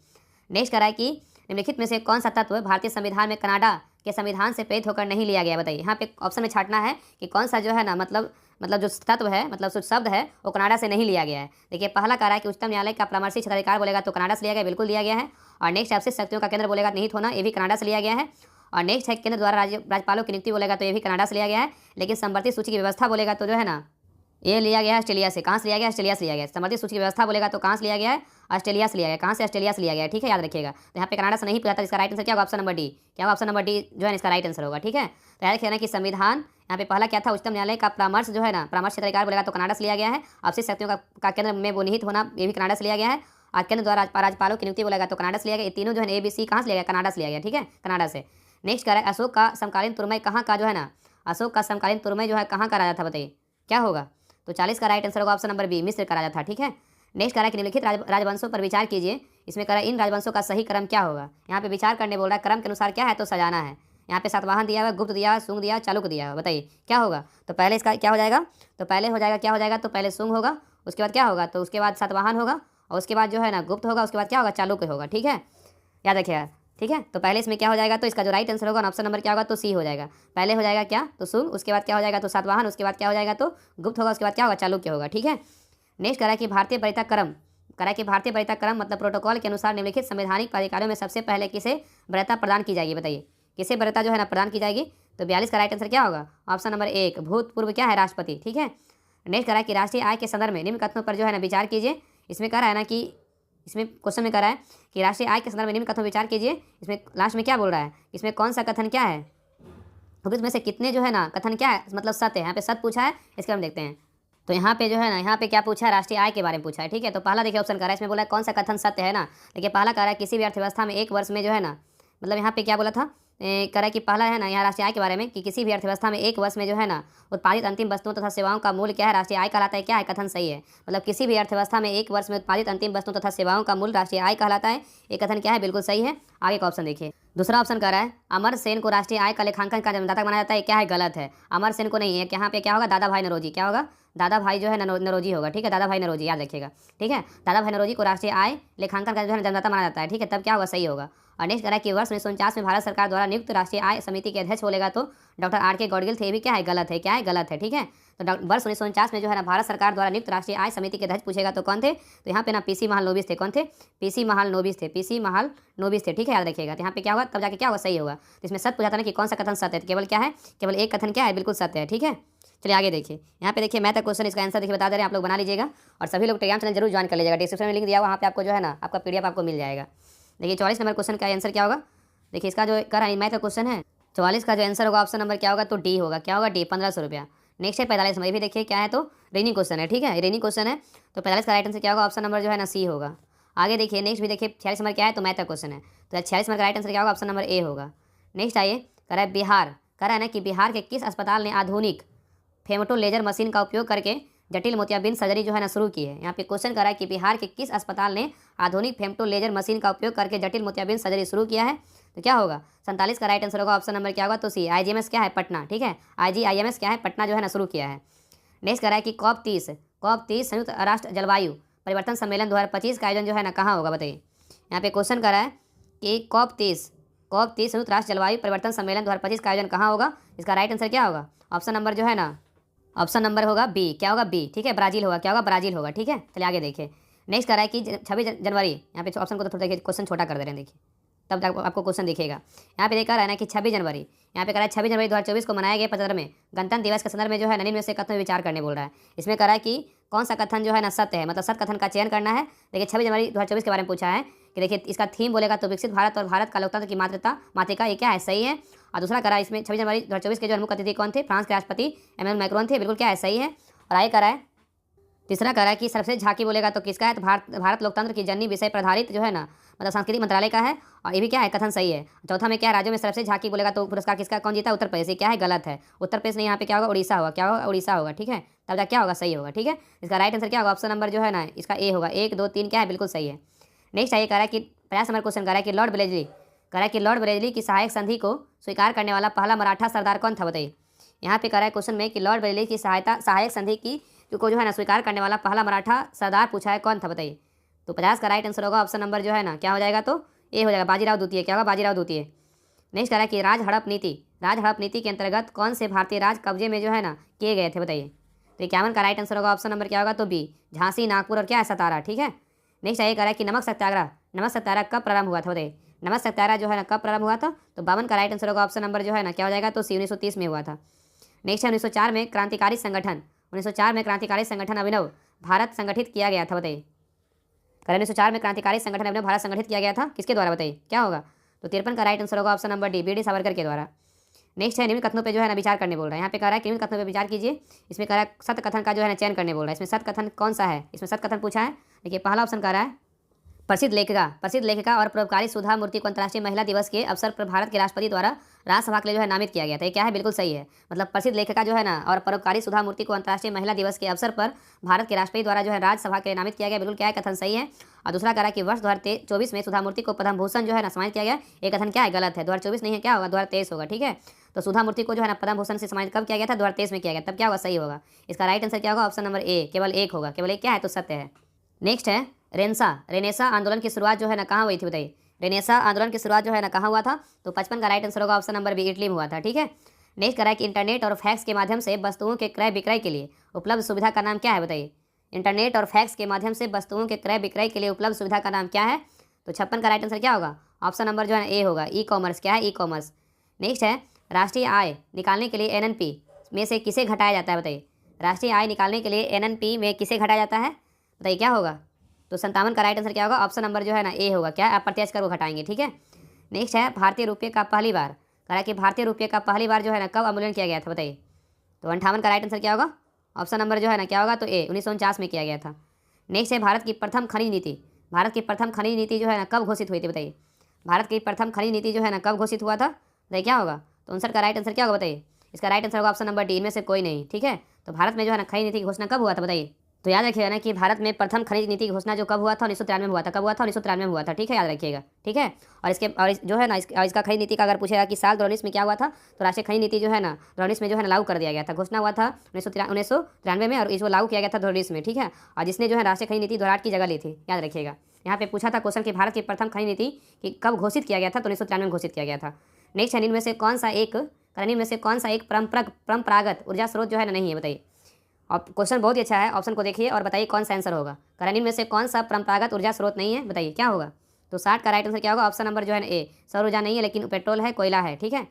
नेक्स्ट कह रहा है कि निम्नलिखित में से कौन सा तत्व भारतीय संविधान में कनाडा के संविधान से प्रेरित होकर नहीं लिया गया? बताइए। यहाँ पे ऑप्शन में छाटना है कि कौन सा जो है ना मतलब जो तत्व है मतलब जो शब्द है वो कनाडा से नहीं लिया गया है। देखिए पहला कह रहा है कि उच्चतम न्यायालय का परामर्शी क्षेत्राधिकार बोलेगा तो कनाडा से लिया गया, बिल्कुल लिया गया है। और नेक्स्ट आपसे शक्तियों का केंद्र बोलेगा निहित होना, ये भी कनाडा से लिया गया है। और नेक्स्ट है केंद्र द्वारा राज्यपालों की नियुक्ति बोलेगा तो ये भी कनाडा से लिया गया है। लेकिन संवर्धित सूची की व्यवस्था बोलेगा तो जो है ना ये लिया गया है ऑस्ट्रेलिया से। कहाँ से लिया गया? ऑस्ट्रेलिया से लिया गया। संवर्धित सूची की व्यवस्था बोलेगा तो कहाँ से लिया गया है? ऑस्ट्रेलिया से लिया गया। कहाँ से? ऑस्ट्रेलिया से लिया गया। ठीक है, याद रखिएगा। तो यहाँ पे कनाडा से नहीं पूछा था, इसका राइट आंसर क्या होगा? Option number D. क्या होगा? ऑप्शन नंबर डी जो है इसका राइट आंसर होगा। ठीक है, तो याद रखिएगा कि संविधान यहाँ पे पहला क्या था? उच्चतम न्यायालय का परामर्श जो है ना परामर्श क्षेत्राधिकार बोलेगा तो कनाडा से लिया गया है। आपसी शक्तियों का केंद्र में वो निहित होना ये भी कनाडा से लिया गया है। और केंद्र द्वारा राज्यपालों की नियुक्ति बोलेगा तो कनाडा से लिया गया। ये तीनों जो है ABC कहाँ से लिया गया? कनाडा से लिया गया। ठीक है, कनाडा से। नेक्स्ट कह रहा है अशोक का समकालीन तुरमय कहाँ का जो है ना अशोक का समकालीन तुरमय जो है कहाँ का राजा था? बताइए क्या होगा? तो 40 का राइट आंसर होगा ऑप्शन नंबर बी मिस्र का राजा था। ठीक है, नेक्स्ट कह रहा है कि निम्नलिखित राजवंशों पर विचार कीजिए। इसमें कह रहा है इन राजवंशों का सही क्रम क्या होगा? यहाँ पे विचार करने बोल रहा है। क्रम के अनुसार क्या है? तो सजाना है। यहाँ पे सातवाहन दिया हुआ, गुप्त दिया हुआ, शुंग दिया हुआ, चालुक्य दिया हुआ। बताइए क्या होगा? तो पहले इसका क्या हो जाएगा? तो पहले हो जाएगा क्या हो जाएगा? तो पहले शुंग होगा, उसके बाद क्या होगा? तो उसके बाद सातवाहन होगा और उसके बाद जो है ना गुप्त होगा, उसके बाद क्या होगा? चालुक्य होगा। ठीक है, याद रखिएगा। ठीक है, तो पहले इसमें क्या हो जाएगा? तो इसका जो राइट आंसर होगा ऑप्शन नंबर क्या होगा? तो सी हो जाएगा। पहले हो जाएगा क्या? तो शुंग, उसके बाद क्या हो जाएगा? तो सातवाहन, उसके बाद क्या हो जाएगा? तो गुप्त होगा, उसके बाद क्या होगा? चालुक्य होगा। ठीक है, नेक्स्ट कह रहा है कि भारतीय वरीयता क्रम भारतीय वरीयता क्रम मतलब प्रोटोकॉल के अनुसार निम्नलिखित संवैधानिक प्राधिकारियों में सबसे पहले किसे वरीयता प्रदान की जाएगी? बताइए किसे वरीयता जो है ना प्रदान की जाएगी? तो 42 का राइट आंसर क्या होगा? ऑप्शन नंबर 1 भूतपूर्व क्या है? राष्ट्रपति। ठीक है, नेक्स्ट कह रहा है कि राष्ट्रीय आय के संदर्भ में निम्न कथनों पर जो है ना विचार कीजिए। इसमें कह रहा है ना कि इसमें क्वेश्चन में कह रहा है कि राष्ट्रीय आय के संदर्भ में निम्न कथनों पर विचार कीजिए। इसमें लास्ट में क्या बोल रहा है? इसमें कौन सा कथन क्या है? तो इसमें से कितने जो है ना कथन क्या है मतलब सत्य है? यहाँ पे सत्य पूछा है, इसके हम देखते हैं। तो यहाँ पे जो है ना यहाँ पे क्या पूछा है? राष्ट्रीय आय के बारे में पूछा है। ठीक है, तो पहला देखिए ऑप्शन कर रहा है, इसमें बोला है कौन सा कथन सत्य है ना। देखिए पहला कह रहा है किसी भी अर्थव्यवस्था में एक वर्ष में जो है ना मतलब यहाँ पे क्या बोला था? कह रहा है कि पहला है ना यहाँ राष्ट्रीय आय के बारे में कि किसी भी अर्थव्यवस्था में एक वर्ष में जो है ना उत्पादित अंतिम वस्तुओं तथा सेवाओं का मूल्य क्या है? राष्ट्रीय आय कहलाता है। क्या है? कथन सही है। मतलब किसी भी अर्थव्यवस्था में एक वर्ष में उत्पादित अंतिम वस्तुओं तथा सेवाओं का मूल्य राष्ट्रीय आय कहलाता है। ये कथन क्या है? बिल्कुल सही है। आगे का ऑप्शन देखिए। दूसरा ऑप्शन कह रहा है अमर सेन को राष्ट्रीय आय का लेखांकन का जन्मदाता माना जाता है। क्या है? गलत है। अमर सेन को नहीं है। यहाँ पे क्या होगा? दादा भाई नौरोजी। क्या होगा? दादा भाई जो है नौरोजी होगा। ठीक है, दादा भाई नौरोजी याद रखिएगा। ठीक है, दादा भाई नौरोजी को राष्ट्रीय आय लेखांकन का जो है जन्मदाता माना जाता है। ठीक है, तब क्या होगा? सही होगा। और नेक्स्ट कह रहा है कि वर्ष 1949 में भारत सरकार द्वारा नियुक्त राष्ट्रीय आय समिति के अध्यक्ष बोलेगा तो डॉक्टर R.K. गौडगिल थे। ये भी क्या है? गलत है। क्या है? गलत है। ठीक है, तो वर्ष 1949 में जो है ना भारत सरकार द्वारा नियुक्त राष्ट्रीय आय समिति के अध्यक्ष पूछेगा तो कौन थे? तो यहाँ पे ना PC महालनोबिस थे। कौन थे? PC महालनोबिस थे। PC महालनोबिस थे। ठीक है, याद रखिएगा। तो यहाँ पे क्या होगा? तब जाके क्या होगा? सही होगा। तो इसमें सत्य पूछा था ना कि कौन सा कथन सत्य है? केवल क्या है? केवल एक कथन क्या है? बिल्कुल सत्य है। ठीक है, चलिए आगे देखिए। यहाँ पे देखिए मैथ का क्वेश्चन, इसका आंसर देखिए बता दे रहे हैं, आप लोग बना लीजिएगा। और सभी लोग टेलीग्राम चैनल जरूर ज्वाइन कर लीजिएगा। डिस्क्रिप्शन में लिंक दिया हुआ, वहाँ पे आपको जो है ना आपका PDF आपको मिल जाएगा। देखिए 44 नंबर क्वेश्चन का आंसर क्या होगा? देखिए इसका जो कर रहा है मैथ का क्वेश्चन है 44 का जो आंसर होगा ऑप्शन नंबर क्या होगा? तो डी होगा। क्या होगा? डी 1500 रुपया। नेक्स्ट है 45 नंबर, भी देखिए क्या है? तो रीनिंग क्वेश्चन है। ठीक है, रीनिंग क्वेश्चन है तो 45 का राइट आंसर क्या होगा? ऑप्शन नंबर जो है ना सी होगा। आगे देखिए नेक्स्ट भी देखिए 46 नंबर क्या है? तो मैथ का क्वेश्चन है। तो 46 नंबर का राइट आंसर क्या होगा? ऑप्शन नंबर ए होगा। नेक्स्ट आइए, कह रहा है बिहार, कह रहा है ना कि बिहार के किस अस्पताल ने आधुनिक फेमटो लेजर मशीन का उपयोग करके जटिल मोतियाबिंद सर्जरी जो है ना शुरू की है। यहाँ पे क्वेश्चन कर रहा है कि बिहार के किस अस्पताल ने आधुनिक फेमटो लेजर मशीन का उपयोग करके जटिल मोतियाबिंद सर्जरी शुरू किया है? तो क्या होगा? 47 का राइट आंसर होगा ऑप्शन नंबर क्या होगा? तो सी IGMS क्या है? पटना। ठीक है, IGIMS क्या है? पटना जो है ना शुरू किया है। नेक्स्ट कर रहा है कि COP30 संयुक्त राष्ट्र जलवायु परिवर्तन सम्मेलन 2025 का आयोजन जो है ना कहाँ होगा? बताइए। यहाँ पे क्वेश्चन कर रहा है कि COP30 संयुक्त राष्ट्र जलवायु परिवर्तन सम्मेलन 2025 का आयोजन कहाँ होगा? इसका राइट आंसर क्या होगा? ऑप्शन नंबर जो है ना ऑप्शन नंबर होगा बी। क्या होगा? बी। ठीक है, ब्राजील होगा। क्या होगा? ब्राजील होगा। ठीक है, चलिए आगे देखिए। नेक्स्ट कर रहा है कि 26 जनवरी, यहाँ पे ऑप्शन को तो थोड़ा देखिए क्वेश्चन छोटा कर दे रहे हैं। देखिए तब तक आपको क्वेश्चन दिखेगा। यहाँ पे देखा रहा है ना कि 26 जनवरी, यहाँ पे कह रहा है 26 जनवरी 2024 को मनाया गया 75 में गणतंत्र दिवस के संदर्भ में जो है निम्न में से कथन विचार करने बोल रहा है। इसमें कह रहा है कि कौन सा कथन जो है ना सत्य है, मतलब सत्य कथन का चयन करना है। देखिए 26 जनवरी 2024 के बारे में पूछा है कि देखिए इसका थीम बोलेगा तो विकसित भारत और भारत का लोकतंत्र की मातृका ये क्या है, सही है। और दूसरा करा इसमें 26 जनवरी 2024 के जो मुख्य अतिथि कौन थे, फ्रांस के राष्ट्रपति इमैनुअल मैक्रोन थे, बिल्कुल क्या है, सही है। और आगे करा है तीसरा करा है कि सर्वश्रेष्ठ झांकी बोलेगा तो किसका है, तो भारत लोकतंत्र की जननी विषय पर आधारित जो है ना मतलब सांस्कृतिक मंत्रालय का है, और ये भी क्या है, कथन सही है। चौथा में क्या है, राज्यों में सर्वश्रेष्ठ झांकी बोलेगा तो पुरस्कार किसका, कौन जीता, उत्तर प्रदेश, ये क्या है, गलत है। उत्तर प्रदेश नहीं, यहाँ पे क्या होगा, उड़ीसा होगा, क्या होगा, उड़ीसा होगा, ठीक है। तब तक क्या होगा, सही होगा, ठीक है। इसका राइट आंसर क्या होगा, ऑप्शन नंबर जो है ना इसका ए होगा, 1 2 3 क्या है, बिल्कुल सही है। नेक्स्ट है ये कह रहा है कि 50 नंबर क्वेश्चन कह रहा है कि लॉर्ड ब्लेजली कह रहा है कि लॉर्ड ब्लेजली की सहायक संधि को स्वीकार करने वाला पहला मराठा सरदार कौन था, बताइए। यहाँ पे कह रहा है क्वेश्चन में कि लॉर्ड ब्लेजली की सहायक संधि की को जो है ना स्वीकार करने वाला पहला मराठा सरदार पूछा है, कौन था, बताइए। तो 50 का राइट आंसर होगा ऑप्शन नंबर जो है ना क्या हो जाएगा, तो ए हो जाएगा, बाजीराव द्वितीय, क्या होगा, बाजीराव द्वितीय। नेक्स्ट कह रहा है कि राज हड़प नीति के अंतर्गत कौन से भारतीय राज कब्जे में जो है ना किए गए थे, बताइए। तो 51 का राइट आंसर होगा ऑप्शन नंबर क्या होगा, तो बी, झांसी, नागपुर और क्या है, सतारा, ठीक है। नेक्स्ट ये कह रहा है कि नमक सत्याग्रह कब प्रारंभ हुआ था, बताइए। नमक सत्याग्रह जो है ना कब प्रारंभ हुआ था, तो 52 का राइट आंसर होगा ऑप्शन नंबर जो है ना क्या हो जाएगा, तो सी, 1930 में हुआ था। नेक्स्ट है 1904 में क्रांतिकारी संगठन अभिनव भारत संगठित किया गया था, बताइए। 1904 में क्रांतिकारी संगठन अभिनव भारत संगठित किया गया था, किसके द्वारा, बताइए, क्या होगा। तो 53 का राइट आंसर होगा option number D, V D Savarkar के द्वारा। नेक्स्ट है निम्न कथनों पे जो है ना विचार करने बोल रहा है। यहाँ पे कह रहा है कि निम्न कथनों पे विचार कीजिए। इसमें कह रहा है सत्य कथन का जो है ना चयन करने बोल रहा है। इसमें सत्य कथन कौन सा है, इसमें सत्य कथन पूछा है। देखिए पहला ऑप्शन कह रहा है प्रसिद्ध लेखिका और परोपकारी सुधा मूर्ति को अंतर्राष्ट्रीय महिला दिवस के अवसर पर भारत के राष्ट्रपति द्वारा राज्यसभा के लिए जो है नामित किया गया था, ये क्या है, बिल्कुल सही है। मतलब प्रसिद्ध लेखिका जो है ना और परोपकारी सुधा मूर्ति को अंतर्राष्ट्रीय महिला दिवस के अवसर पर भारत के राष्ट्रपति द्वारा जो है राज्यसभा के लिए नामित किया गया, बिल्कुल क्या है, कथन सही है। और दूसरा कह रहा है कि वर्ष 2024 में सुधा मूर्ति को पद्म भूषण जो है ना सम्मानित किया गया, ये कथन क्या है, गलत है। 2024 नहीं है, क्या होगा, 2023 होगा, ठीक है। तो सुधा मूर्ति को जो है ना पद्म भूषण से सम्मानित कब किया गया था, 2023 में किया गया, तब क्या होगा, सही होगा। इसका राइट आंसर क्या होगा, ऑप्शन नंबर ए, केवल एक होगा, केवल एक क्या है, तो सत्य है। नेक्स्ट है रेनेसा आंदोलन की शुरुआत जो है ना कहाँ हुई थी, बताइए। रेनेसा आंदोलन की शुरुआत जो है ना कहाँ हुआ था, तो 55 का राइट आंसर होगा ऑप्शन नंबर बी, इटली में हुआ था, ठीक है। नेक्स्ट कह रहा है कि इंटरनेट और फैक्स के माध्यम से वस्तुओं के क्रय विक्रय के लिए उपलब्ध सुविधा का नाम क्या है, बताइए। इंटरनेट और फैक्स के माध्यम से वस्तुओं के क्रय विक्रय के लिए उपलब्ध सुविधा का नाम क्या है, तो 56 का राइट आंसर क्या होगा, ऑप्शन नंबर जो है ना ए होगा, ई कॉमर्स, क्या है, ई कॉमर्स। नेक्स्ट है राष्ट्रीय आय निकालने के लिए एनएनपी में से किसे घटाया जाता है, बताइए। राष्ट्रीय आय निकालने के लिए एनएनपी में किसे घटाया जाता है, बताइए, क्या होगा। तो 57 का राइट आंसर क्या होगा, ऑप्शन नंबर जो है ना ए होगा, क्या अप्रत्यक्ष कर वो घटाएंगे, ठीक है। नेक्स्ट है भारतीय रुपये का पहली बार, कह रहा है कि भारतीय रुपये का पहली बार जो है ना कब अवमूल्यन किया गया था, बताइए। तो 58 का राइट आंसर क्या होगा, ऑप्शन नंबर जो है ना क्या होगा, तो ए, 1949 में किया गया था। नेक्स्ट है भारत की प्रथम खनिज नीति जो है ना कब घोषित हुई थी, बताइए। भारत की प्रथम खनिज नीति जो है ना कब घोषित हुआ था, बताइए, क्या होगा। तो 59 का राइट आंसर क्या होगा, बताइए। इसका राइट आंसर होगा ऑप्शन नंबर डी, इनमें से कोई नहीं, ठीक है। तो भारत में जो है ना खनिज नीति की घोषणा कब हुआ था, बताइए। तो याद रखिएगा ना कि भारत में प्रथम खनिज नीति की घोषणा जो कब हुआ था, 1993 में हुआ था, कब हुआ था, 1993 में हुआ था, ठीक है, याद रखिएगा, ठीक है। और जो है ना इसका खनिज नीति का अगर पूछेगा कि साल 2019 में क्या हुआ था, तो राष्ट्रीय खनिज नीति जो है ना 2019 में जो है ना लागू कर दिया गया था। घोषणा हुआ था 1993 में और इसको लागू किया गया था 2019 में, ठीक है। और जिसने जो है राष्ट्रीय खनिज नीति 2008 की जगह ली थी, याद रखिएगा। यहाँ पे पूछा था क्वेश्चन कि भारत की प्रथम खनिज नीति की कब घोषित किया गया था, तो 1993 में घोषित किया गया था। नेक्स्ट है निम्न में से कौन सा एक परंपरागत ऊर्जा स्रोत जो है ना नहीं है, बताइए। और क्वेश्चन बहुत ही अच्छा है, ऑप्शन को देखिए और बताइए कौन सा आंसर होगा। निम्न में से कौन सा परंपरागत ऊर्जा स्रोत नहीं है, बताइए, क्या होगा। तो 60 का राइट आंसर क्या होगा, ऑप्शन नंबर जो है ना ए, सौर ऊर्जा नहीं है, लेकिन पेट्रोल है, कोयला है, ठीक है।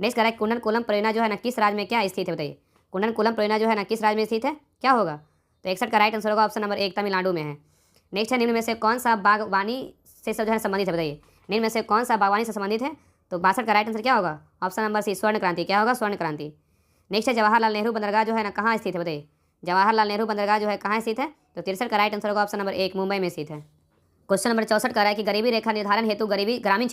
नेक्स्ट कह रहा है कुंडनकुलम परियोजना जो है ना किस राज्य में क्या स्थित है, बताइए। कुंडनकुलम परियोजना जो है ना किस राज्य में स्थित है, क्या होगा। तो 61 का राइट आंसर होगा ऑप्शन नंबर 1, तमिलनाडु में है। नेक्स्ट है निम्न में से कौन सा बागवानी से जो है संबंधित है, बताइए। निम्न में से कौन सा बागवानी से संबंधित है, तो 62 का राइट आंसर क्या होगा, ऑप्शन नंबर सी, स्वर्ण क्रांति, क्या होगा, स्वर्ण क्रांति। नेक्स्ट है जवाहरलाल नेहरू बंदरगाह जो है ना कहाँ स्थित है, बताइए। जवाहरलाल नेहरू बंदरगाह जो है कहाँ स्थित है, तो 63 का राइट आंसर होगा ऑप्शन नंबर 1, मुंबई में स्थित है। क्वेश्चन नंबर 64 कह रहा है कि गरीबी रेखा निर्धारण हेतु ग्रामीण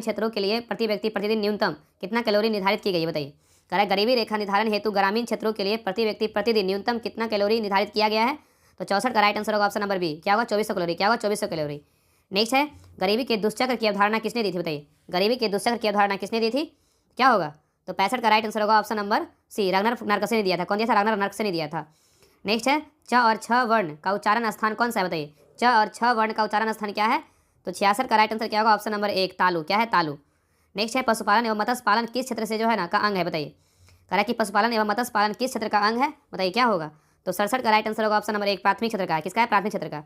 क्षेत्रों के लिए प्रति व्यक्ति प्रतिदिन न्यूनतम कितना कैलोरी निर्धारित की गई है, बताइए। कह रहा है गरीबी रेखा निर्धारण हेतु ग्रामीण क्षेत्रों के लिए प्रति व्यक्ति प्रतिदिन न्यूनतम कितना कैलोरी निर्धारित किया गया है, तो 64 का राइट आंसर होगा ऑप्शन नंबर बी, क्या होगा, 2400 कैलोरी, क्या होगा, 2400 कैलोरी। नेक्स्ट है गरीबी के दुष्चक्र की अवधारणा किसने दी थी, बताइए। गरीबी के दुष्चक्र की अवधारणा किसने दी थी, क्या होगा। तो 65 का राइट आंसर होगा ऑप्शन नंबर सी, रगनर नार्कसे ने दिया था। कौन दिया था, रगनर नार्कसे ने दिया था। नेक्स्ट है च और छ वर्ण का उच्चारण स्थान कौन सा है, बताइए। च और छ वर्ण का उच्चारण स्थान क्या है, तो 66 का राइट आंसर क्या होगा, ऑप्शन नंबर 1, तालु, क्या है, तालु। नेक्स्ट है पशुपालन एवं मत्स्य पालन किस क्षेत्र से जो है ना का अंग है, बताइए। कह रहा है कि पशुपालन एवं मत्स्य पालन किस क्षेत्र का अंग है, बताइए, क्या होगा। तो 67 का राइट आंसर होगा ऑप्शन नंबर 1, प्राथमिक क्षेत्र का है, किसका है, प्राथमिक क्षेत्र का।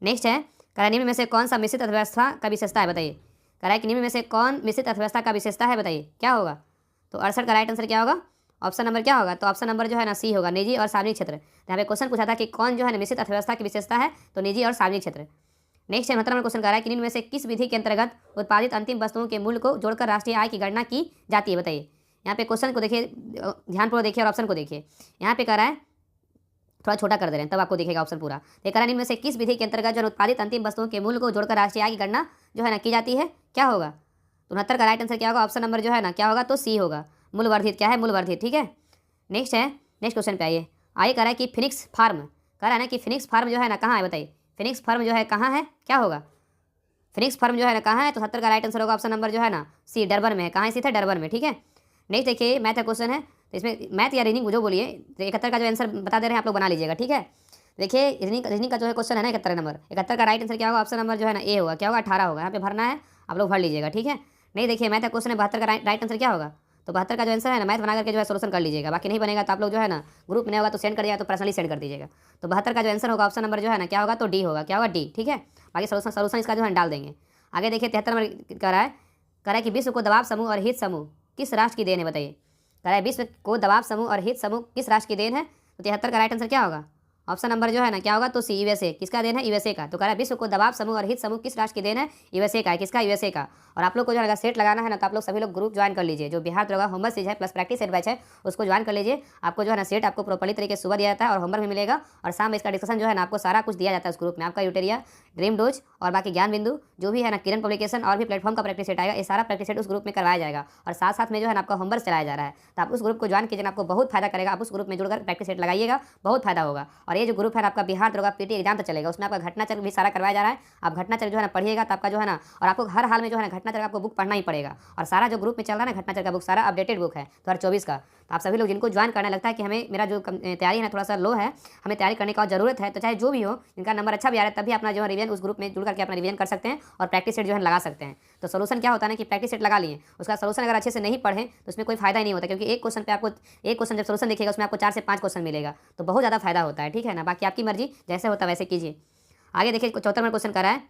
नेक्स्ट है कह रहा है निम्न में से कौन सा मिश्रित अर्थव्यवस्था का विशेषता है बताइए। कह रहा है कि निम्न में से कौन मिश्रित अर्थव्यवस्था का विशेषता है बताइए क्या होगा। तो 68 का राइट आंसर क्या होगा, ऑप्शन नंबर क्या होगा, तो ऑप्शन नंबर जो है ना सी होगा, निजी और सार्वजनिक क्षेत्र। यहाँ पे क्वेश्चन पूछा था कि कौन जो है ना मिश्रित अर्थव्यवस्था की विशेषता है, तो निजी और सार्वजनिक क्षेत्र। नेक्स्ट 69 नंबर क्वेश्चन कह रहा है कि निम्न में से किस विधि के अंतर्गत उत्पादित अंतिम वस्तुओं के मूल्य को जोड़कर राष्ट्रीय आय की गणना की जाती है बताइए। यहाँ पे क्वेश्चन को देखिए, ध्यानपूर्वक देखिए और ऑप्शन को देखिए। यहाँ पे कह रहा है, थोड़ा छोटा कर दे रहे हैं तब आपको दिखेगा ऑप्शन पूरा। ये कह रहा है निम्न में से किस विधि के अंतर्गत जो उत्पादित अंतिम वस्तुओं के मूल्य को जोड़कर राष्ट्रीय आय की गणना जो है ना की जाती है, क्या होगा। 69 का राइट आंसर क्या होगा, ऑप्शन नंबर जो है ना क्या होगा, तो सी होगा, मूल्यवर्धित। क्या है, मूल्यवर्धित। ठीक है, नेक्स्ट है, नेक्स्ट क्वेश्चन पे आइए। आइए कह रहा है कि फिनिक्स फार्म, कह रहा है ना कि फिनिक्स फार्म जो है ना कहाँ है बताइए। फिनिक्स फार्म जो है कहाँ है, क्या होगा। फिनिक्स फार्म जो है ना कहाँ है, तो 70 का राइट आंसर होगा ऑप्शन नंबर जो है ना सी, डरबन में है। कहाँ स्थित है, डरबन में। ठीक है, नेक्स्ट देखिए मैथ का क्वेश्चन है, तो इसमें मैथ या रीजनिंग जो बोलिए, तो 71 का जो आंसर बता दे रहे हैं आप लोग बना लीजिएगा। ठीक है, देखिए रीजनिंग का जो है क्वेश्चन है ना 71 नंबर, 71 का राइट आंसर क्या होगा, ऑप्शन नंबर जो है ना ए होगा। क्या होगा, 18 होगा। यहाँ पे भरना है, आप लोग भर लीजिएगा। ठीक है, नहीं देखिए मैथ का क्वेश्चन है 72 का राइट आंसर क्या होगा, तो 72 का जो आंसर है ना मैथ बना करके जो है सोल्यूशन कर लीजिएगा। बाकी नहीं बनेगा तो आप लोग जो है ना ग्रुप में होगा तो सेंड कर दिया, तो पर्सनली सेंड कर दीजिएगा। तो 72 का जो आंसर होगा ऑप्शन नंबर जो है ना क्या होगा, तो डी होगा। क्या होगा, डी। ठीक है, बाकी सोल्यूशन इसका जो है डाल देंगे। आगे देखिए 73 नंबर कह रहा है कि विश्व को दबाव समूह और हित समूह किस राष्ट्र की देन है बताइए। कह रहा है विश्व को दबाव समूह और हित समूह किस राष्ट्र की देन है, तो 73 का राइट आंसर क्या होगा, ऑप्शन नंबर जो है ना क्या होगा, तो सी, यूएसए। किसका देन है, यूएसए का। तो कह रहा है विश्व को दबाव समूह और हित समूह किस राष्ट्र की देन है, यूएसए का है। किसका, यूएसए का। और आप लोग को जो है सेट लगाना है ना, तो आप लोग सभी लोग ग्रुप ज्वाइन कर लीजिए। जो बिहार दरोगा होमवर्क सीरीज है प्लस प्रैक्टिस सेट बैच है, उसको ज्वाइन कर लीजिए। आपको जो है ना सेट आपको प्रॉपर्ली तरीके से सुबह दिया जाता है और होमवर्क भी मिलेगा, और शाम में इसका डिस्कशन जो है ना आपको सारा कुछ दिया जाता है उस ग्रुप में। आपका यूटेरिया, ड्रीम डोज और बाकी ज्ञान बिंदु जो भी है ना, किरण पब्लिकेशन और भी प्लेटफॉर्म का प्रैक्टिस सेट आएगा, ये सारा प्रैक्टिस सेट उस ग्रुप में करवाया जाएगा। और साथ साथ में जो है ना आपका होमवर्क चलाया जा रहा है, तो आप उस ग्रुप को ज्वाइन कीजिए, आपको बहुत फायदा करेगा। आप उस ग्रुप में जुड़कर प्रैक्टिस सेट लगाइएगा, बहुत फायदा होगा। और ये जो ग्रुप है आपका बिहार दरोगा पीटी एग्जाम तक चलेगा, उसमें आपका घटना चक्र भी सारा करवाया जा रहा है। आप घटना चक्र जो है ना पढ़िएगा तो आपका जो है ना, और आपको हर हाल में जो है ना घटना चक्र आपको बुक पढ़ना ही पड़ेगा। और सारा जो ग्रुप में चल रहा है ना घटना चक्र का बुक, सारा अपडेटेड बुक है 2024 का। तो आप सभी लोग जिनको ज्वाइन करने लगता है कि हमें मेरा जो तैयारी है ना थोड़ा सा लो है, हमें तैयारी करने का जरूरत है, तो चाहे जो भी हो, इनका नंबर अच्छा भी आ रहा है, तभी अपना जो है रिवीजन उस ग्रुप में जुड़ करके अपना रिवीजन कर सकते हैं और प्रैक्टिस सेट जो है लगा सकते हैं। तो सोल्यूशन क्या होता है ना कि प्रैक्टिस सेट लगा लिए, उसका सोल्यूशन अगर अच्छे से नहीं पढ़ें तो उसमें कोई फायदा ही नहीं होता, क्योंकि एक क्वेश्चन पे आपको एक क्वेश्चन जब सोल्यूशन देखिएगा उसमें आपको 4 से 5 क्वेश्चन मिलेगा, तो बहुत ज़्यादा फायदा होता है। ठीक है ना, बाकी आपकी मर्जी, जैसे होता वैसे कीजिए। आगे देखिए 74 नंबर क्वेश्चन कर रहा है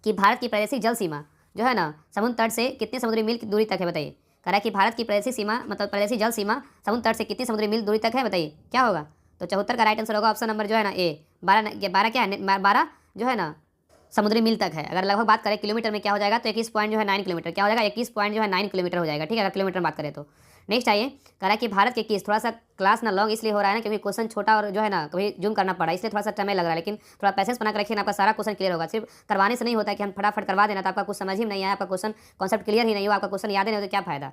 कि भारत की प्रादेशिक जल सीमा जो है ना समुद्र तट से कितने समुद्री मील की दूरी तक है बताइए। कह रहा है कि भारत की प्रादेशिक सीमा मतलब प्रादेशिक जल सीमा समुद्र तट से कितनी समुद्री मील दूरी तक है बताइए, क्या होगा। तो 74 का राइट आंसर होगा ऑप्शन नंबर जो है ना ए, 12 क्या है, 12 जो है ना समुद्री मील तक है। अगर लगभग बात करें किलोमीटर में क्या हो जाएगा, तो 21.9 किलोमीटर। क्या हो जाएगा, 21.9 किलोमीटर हो जाएगा। ठीक है, अगर किलोमीटर में बात करें तो। नेक्स्ट आइए, कह रहा है कि भारत के किस, थोड़ा सा क्लास ना लॉन्ग इसलिए हो रहा है ना क्योंकि क्वेश्चन छोटा और जो है ना कभी जूम करना पड़ा, इसलिए थोड़ा सा समय लग रहा है, लेकिन थोड़ा पैसेंस बना कर रखिए ना, आपका सारा क्वेश्चन क्लियर होगा। सिर्फ करवाने से नहीं होता है कि हम फटाफट करवा देना, तो आपका कुछ समझ ही नहीं आया, आपका क्वेश्चन कॉन्सेप्ट क्लियर ही नहीं हो, आपका क्वेश्चन याद नहीं हो तो क्या फायदा,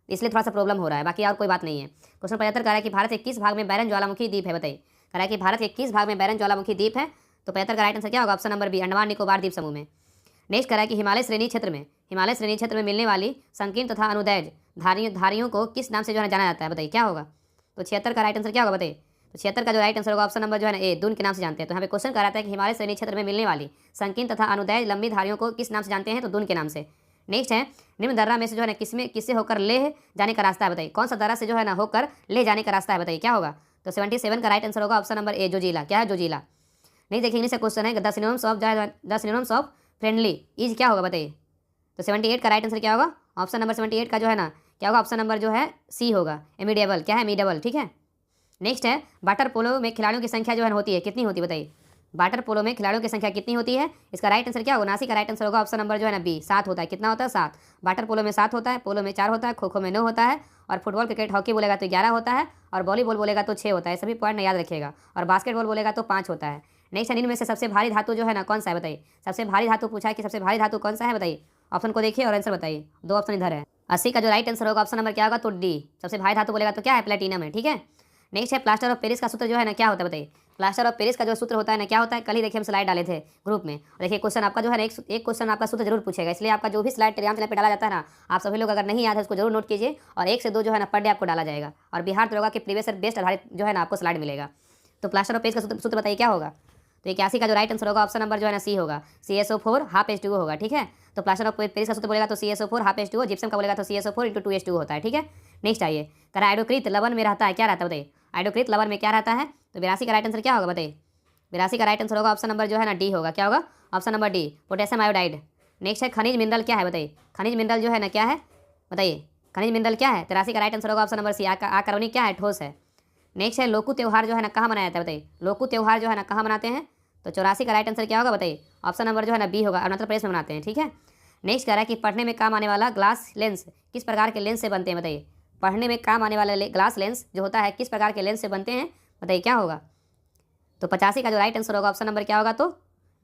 इसलिए थोड़ा सा प्रॉब्लम हो रहा है। बाकी और कोई बात नहीं है। क्वेश्चन 75 कह रहा है कि भारत के किस भाग में बैरन ज्वालामुखी द्वीप है बताइए। कह रहा है कि भारत के किस भाग में बैरन ज्वालामुखी द्वीप है, तो 75 का राइट आंसर क्या होगा, option number B, Andaman Nicobar द्वीप समूह में। नेक्स्ट कह रहा है कि हिमालय श्रेणी क्षेत्र में मिलने वाली संकीर्ण तथा अनुदैर्ध्य धारियों को किस नाम से जो है जाना जाता है बताइए, क्या होगा। तो 76 का राइट आंसर क्या होगा बताइए। तो 76 का जो राइट आंसर होगा ऑप्शन नंबर जो है ना ए, दून के नाम से जानते हैं। तो यहाँ पे क्वेश्चन कह रहा था कि हिमालय श्रेणी क्षेत्र में मिलने वाली संकीर्ण तथा अनुदैर्ध्य लंबी धारियों को किस नाम से जानते हैं, तो दून के नाम से। नेक्स्ट है, निम्न दर्रा में से जो है ना किससे होकर लेह जाने का रास्ता है बताइए, कौन सा दर्रा से जो है ना होकर लेह जाने का रास्ता है बताइए, क्या होगा। तो 77 का राइट आंसर होगा ऑप्शन नंबर ए, जोजिला। क्या है, जोजिला। नहीं देखिए इंग्लिश का क्वेश्चन है, the synonyms of friendly is क्या होगा बताइए। तो 78 का राइट आंसर क्या होगा, ऑप्शन नंबर 78 का जो है ना क्या होगा, ऑप्शन नंबर जो है सी होगा, एमिडेबल। क्या है, एमिडेबल। ठीक है, नेक्स्ट है, वाटर पोलो में खिलाड़ियों की संख्या जो है होती है कितनी होती है बताइए। वाटर पोलो में खिलाड़ियों की संख्या कितनी होती है, इसका राइट आंसर क्या होगा, 79 का राइट आंसर होगा ऑप्शन नंबर जो है ना बी, 7 होता है। कितना होता है, 7। वाटर पोलो में 7 होता है, पोलो में 4 होता है, खो खो में 9 होता है, और फुटबॉल क्रिकेट हॉकी बोलेगा तो 11 होता है, और वॉलीबॉल बोलेगा तो 6 होता है। सभी पॉइंट याद रखिएगा। और बास्केटबॉल बोलेगा तो 5 होता है। नेक्स्ट है, इनमें से सबसे भारी धातु जो है ना कौन सा है बताइए। सबसे भारी धातु पूछा है कि सबसे भारी धातु कौन सा है बताइए। ऑप्शन को देखिए और आंसर बताइए, 2 ऑप्शन इधर है। 80 का जो राइट आंसर होगा ऑप्शन नंबर क्या होगा, तो डी। सबसे भारी धातु बोलेगा तो क्या है, प्लेटिनम है। ठीक है, नेक्स्ट है, प्लास्टर ऑफ पेरिस का सूत्र जो है ना क्या होता है बताइए। प्लास्टर ऑफ पेरिस का जो सूत्र होता है ना क्या होता है, कल ही देखिए हम स्लाइड डाले थे ग्रुप में। और देखिए क्वेश्चन आपका जो है ना एक क्वेश्चन आपका सूत्र जरूर पूछेगा, इसलिए आपका जो भी स्लाइड टेलीग्राम चैनल पे डाला जाता है ना, आप सभी लोग अगर नहीं याद है उसको जरूर नोट कीजिए, और 1 से 2 जो है ना पर डे आपको डाला जाएगा, और बिहार दरोगा के प्रीवियस ईयर बेस्ट आधारित जो है ना आपको स्लाइड मिलेगा। तो प्लास्टर ऑफ पेरिस का सूत्र बताइए क्या होगा। तो 81 का जो राइट आंसर होगा ऑप्शन नंबर जो है ना सी होगा, CSO4 हाफ H2O होगा। ठीक है, तो प्लास्टर ऑफ पेरिस का सूत्र बोलेगा तो CSO4 हाफ H2O, जिप्सम का बोलेगा तो CSO4 × 2H2O होता है। ठीक है, नेक्स्ट आइए, कह रहा है आयोडोकृत लवण में रहता है, क्या रहता है बताइए। आयोडोकृत लवण में क्या रहता है, तो 82 का राइट आंसर क्या होगा बताइए। 82 का राइट आंसर होगा ऑप्शन नंबर जो है ना डी होगा। क्या होगा, option number D potassium iodide. Next है खनिज मिनरल क्या है बताइए, खनिज मिनरल जो है ना क्या है बताइए, खनिज मिनरल क्या है, 83 का राइट आंसर होगा ऑप्शन नंबर सी आकार्बनिक क्या है, ठोस है। नेक्स्ट है लोकू त्यौहार जो है ना कहाँ मनाया जाता है बताइए, लोकू त्यौहार जो है ना कहाँ मनाते हैं, तो 84 का राइट आंसर क्या होगा बताइए, ऑप्शन नंबर जो है ना बी होगा, अरुणाचल प्रदेश में मनाते हैं। ठीक है। नेक्स्ट कह रहा है कि पढ़ने में काम आने वाला ग्लास लेंस किस प्रकार के लेंस से बनते हैं बताइए, पढ़ने में काम आने वाला ग्लास लेंस जो होता है किस प्रकार के लेंस से बनते हैं बताइए, क्या होगा। तो 85 का जो राइट आंसर होगा ऑप्शन नंबर क्या होगा, तो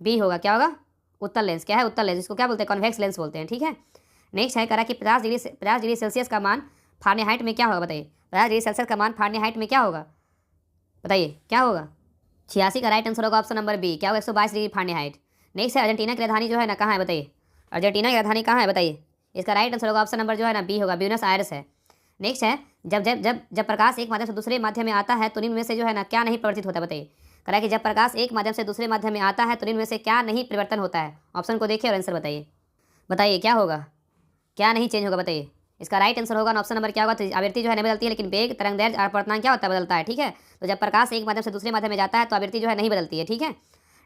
बी होगा, क्या होगा, उत्तल लेंस। क्या है उत्तल लेंस, इसको क्या बोलते हैं, कॉन्वेक्स लेंस बोलते हैं। ठीक है। नेक्स्ट है कह रहा है कि 50 डिग्री सेल्सियस का मान फारेनहाइट में क्या होगा बताइए, 50 डिग्री सेल्सियस का मान फारेनहाइट में क्या होगा बताइए, क्या होगा। 86 का राइट आंसर होगा ऑप्शन नंबर बी, क्या होगा, 122 डिग्री फारेनहाइट। नेक्स्ट है अर्जेंटीना की राजधानी जो है ना कहाँ है बताइए, अर्जेंटीना की राजधानी कहाँ है बताइए, इसका राइट आंसर होगा ऑप्शन नंबर जो है ना बी होगा, ब्यूनस आयर्स है। नेक्स्ट है जब जब जब जब प्रकाश एक माध्यम से दूसरे माध्यम में आता है तो निम्न में से जो है ना क्या नहीं परिवर्तित होता बताइए, कह रहा है कि जब प्रकाश एक माध्यम से दूसरे माध्यम में आता है तो निम्न में से क्या नहीं परिवर्तन होता है। ऑप्शन को देखिए और आंसर बताइए, बताइए क्या होगा, क्या नहीं चेंज होगा बताइए। इसका राइट आंसर होगा ऑप्शन नंबर क्या होगा, तो आवृत्ति जो है नहीं बदलती है लेकिन वेग तरंग दैर्ध्य और अपवर्तनांक क्या होता है, बदलता है। ठीक है। तो जब प्रकाश एक माध्यम से दूसरे माध्यम में जाता है तो आवृत्ति जो है नहीं बदलती है। ठीक है।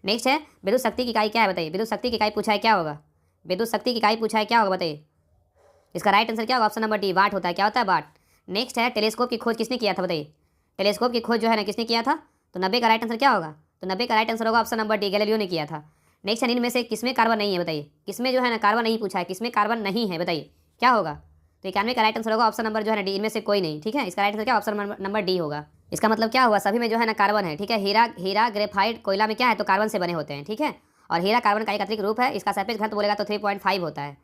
नेक्स्ट है विद्युत शक्ति की इकाई क्या है बताइए, विद्युत शक्ति की इकाई पूछा है, क्या होगा, विद्युत शक्ति की इकाई पूछा है, क्या होगा बताइए। इसका राइट आंसर क्या होगा, ऑप्शन नंबर डी वाट होता है, क्या होता है, वाट। नेक्स्ट है टेलीस्कोप की खोज किसने किया था बताइए, टेलीस्कोप की खोज जो है ना किसने किया था, तो 90 का राइट आंसर क्या होगा, तो 90 का राइट आंसर होगा ऑप्शन नंबर डी गैलीलियो ने किया था। नेक्स्ट है इनमें से किसमें कार्बन नहीं है बताइए, किसमें जो है ना कार्बन नहीं पूछा है, किसमें कार्बन नहीं है बताइए, क्या होगा। तो 91 का राइट आंसर होगा ऑप्शन नंबर जो है ना डी, इनमें से कोई नहीं। ठीक है। इसका राइट आंसर क्या ऑप्शन नंबर डी होगा। इसका मतलब क्या हुआ, सभी में जो है ना कार्बन है। ठीक है। हीरा ग्रेफाइट कोयला में क्या है, तो कार्बन से बने होते हैं। ठीक है। और हीरा कार्बन का एक अतिरिक्त रूप है, इसका सापेक्ष घनत्व बोलेगा तो 3.5 होता है।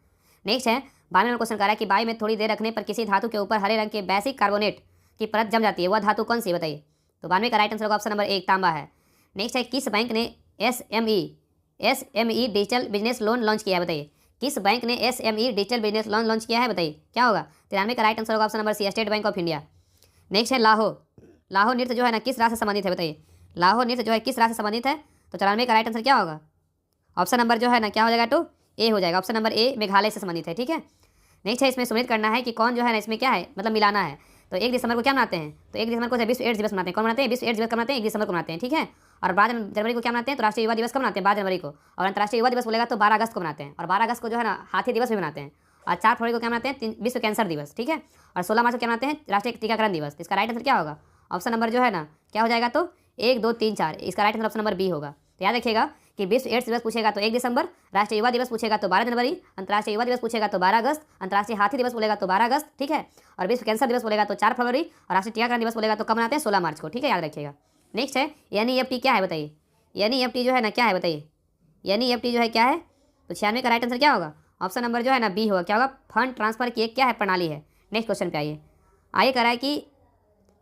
नेक्स्ट है 92 नंबर क्वेश्चन कह रहा है कि बाई में थोड़ी देर रखने पर किसी धातु के ऊपर हरे रंग के बेसिक कार्बोनेट की परत जम जाती है, वह धातु कौन सी बताइए। तो 92 का राइट आंसर होगा ऑप्शन नंबर 1 तांबा है। नेक्स्ट है किस बैंक ने SME digital business loan launch किया है बताइए, किस बैंक ने SME digital business loan launch किया है बताइए, क्या होगा। 93 का राइट आंसर होगा option number C State Bank of India. Next है लाहो नृत्य जो है ना किस राष्ट्र से संबंधित है बताइए, लाहो नृत्य जो है किस राष्ट्र से संबंधित है, तो 94 का राइट आंसर क्या होगा, ऑप्शन नंबर जो है ना क्या हो जाएगा, तो ए हो जाएगा, ऑप्शन नंबर ए मेघालय से संबंधित है। ठीक है। नेक्स्ट है इसमें सुनिश्चित करना है कि कौन जो है ना इसमें क्या है, मतलब मिलाना है। तो 1 दिसंबर को क्या मनाते हैं, तो 1 दिसंबर को विश्व एड्स दिवस मनाते हैं, कौन मनाते हैं, विश्व एड्स दिवस कब मनाते हैं, 1 दिसंबर को मनाते हैं। ठीक है। और 12 जनवरी को क्या मनाते हैं, तो राष्ट्रीय युवा दिवस कब मनाते हैं, 12 जनवरी को। और अंतर्राष्ट्रीय युवा दिवस बोलेगा तो 12 अगस्त को मनाते हैं, और 12 अगस्त को जो है ना हाथी दिवस भी मनाते हैं। और 4 फरवरी को क्या मनाते हैं, विश्व कैंसर दिवस। ठीक है। और 16 मार्च को क्या मनाते हैं, राष्ट्रीय टीकाकरण दिवस। इसका राइट आंसर क्या होगा, ऑप्शन नंबर जो है ना क्या हो जाएगा, तो 1 2 3 4, इसका right answer option number B होगा। तो याद रखिएगा कि विश्व एड्स दिवस पूछेगा तो 1 दिसंबर, राष्ट्रीय युवा दिवस पूछेगा तो 12 जनवरी, अंतर्राष्ट्रीय युवा दिवस पूछेगा तो 12 अगस्त, अंतर्राष्ट्रीय हाथी दिवस बोलेगा तो 12 अगस्त। ठीक है। और विश्व कैंसर दिवस बोलेगा तो 4 फरवरी, और राष्ट्रीय टीकाकरण दिवस बोलेगा तो कब मनाते हैं, 16 मार्च को। ठीक है, याद रखिएगा। नेक्स्ट है एनईएफटी क्या है बताइए, एनईएफटी जो है ना क्या है बताइए, एनईएफटी जो है क्या है, तो 96 का राइट आंसर क्या होगा, ऑप्शन नंबर जो है ना बी होगा, क्या होगा, फंड ट्रांसफर की एक क्या है प्रणाली है। नेक्स्ट क्वेश्चन पे आइए कह रहा है कि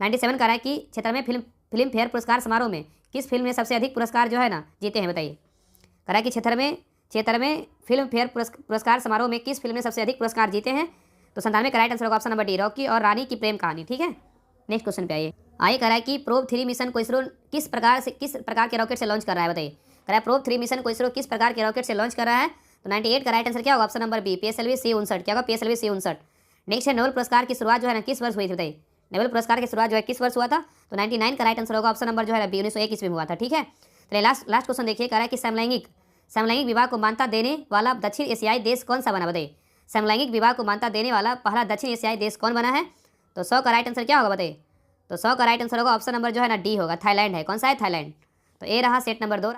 97 कह रहा है कि क्षेत्र में फिल्म फेयर पुरस्कार समारोह में किस फिल्म ने सबसे अधिक पुरस्कार जो है ना जीते हैं बताइए। कह रहा है कि क्षेत्र में फिल्म फेयर पुरस्कार समारोह में किस फिल्म ने सबसे अधिक पुरस्कार जीते हैं, तो 97 का राइट आंसर होगा ऑप्शन नंबर डी रॉकी और रानी की प्रेम कहानी। ठीक है। नेक्स्ट क्वेश्चन पे आइए कह रहा है कि प्रोब 3 मिशन को इसरो किस प्रकार के रॉकेट से लॉन्च कर रहा है बताइए। कह रहा है प्रोब 3 मिशन को इसरो किस प्रकार के रॉकेट से लॉन्च कर रहा है, तो 98 का राइट आंसर क्या होगा, option number B PSLV C-59, क्या होगा, PSLV C-59। नेक्स्ट है नोबेल पुरस्कार की शुरुआत जो है ना किस वर्ष हुई थी बताइए, नोबेल पुरस्कार की शुरुआत जो है किस वर्ष हुआ था, तो 99 का राइट आंसर होगा ऑप्शन नंबर जो है 1901 ईस्वी में हुआ था। ठीक है। तो लास्ट क्वेश्चन देखिए, कह रहा है कि समलैंगिक विवाह को मान्यता देने वाला दक्षिण एशियाई देश कौन सा बना बताइए। समलैंगिक विवाह को मान्यता देने वाला पहला दक्षिण एशियाई देश कौन बना है, तो 100 का राइट आंसर क्या होगा बताइए, तो 100 का राइट आंसर होगा ऑप्शन नंबर जो है ना डी होगा, थाईलैंड है। कौन सा है, थाईलैंड। तो ए रहा सेट नंबर 2।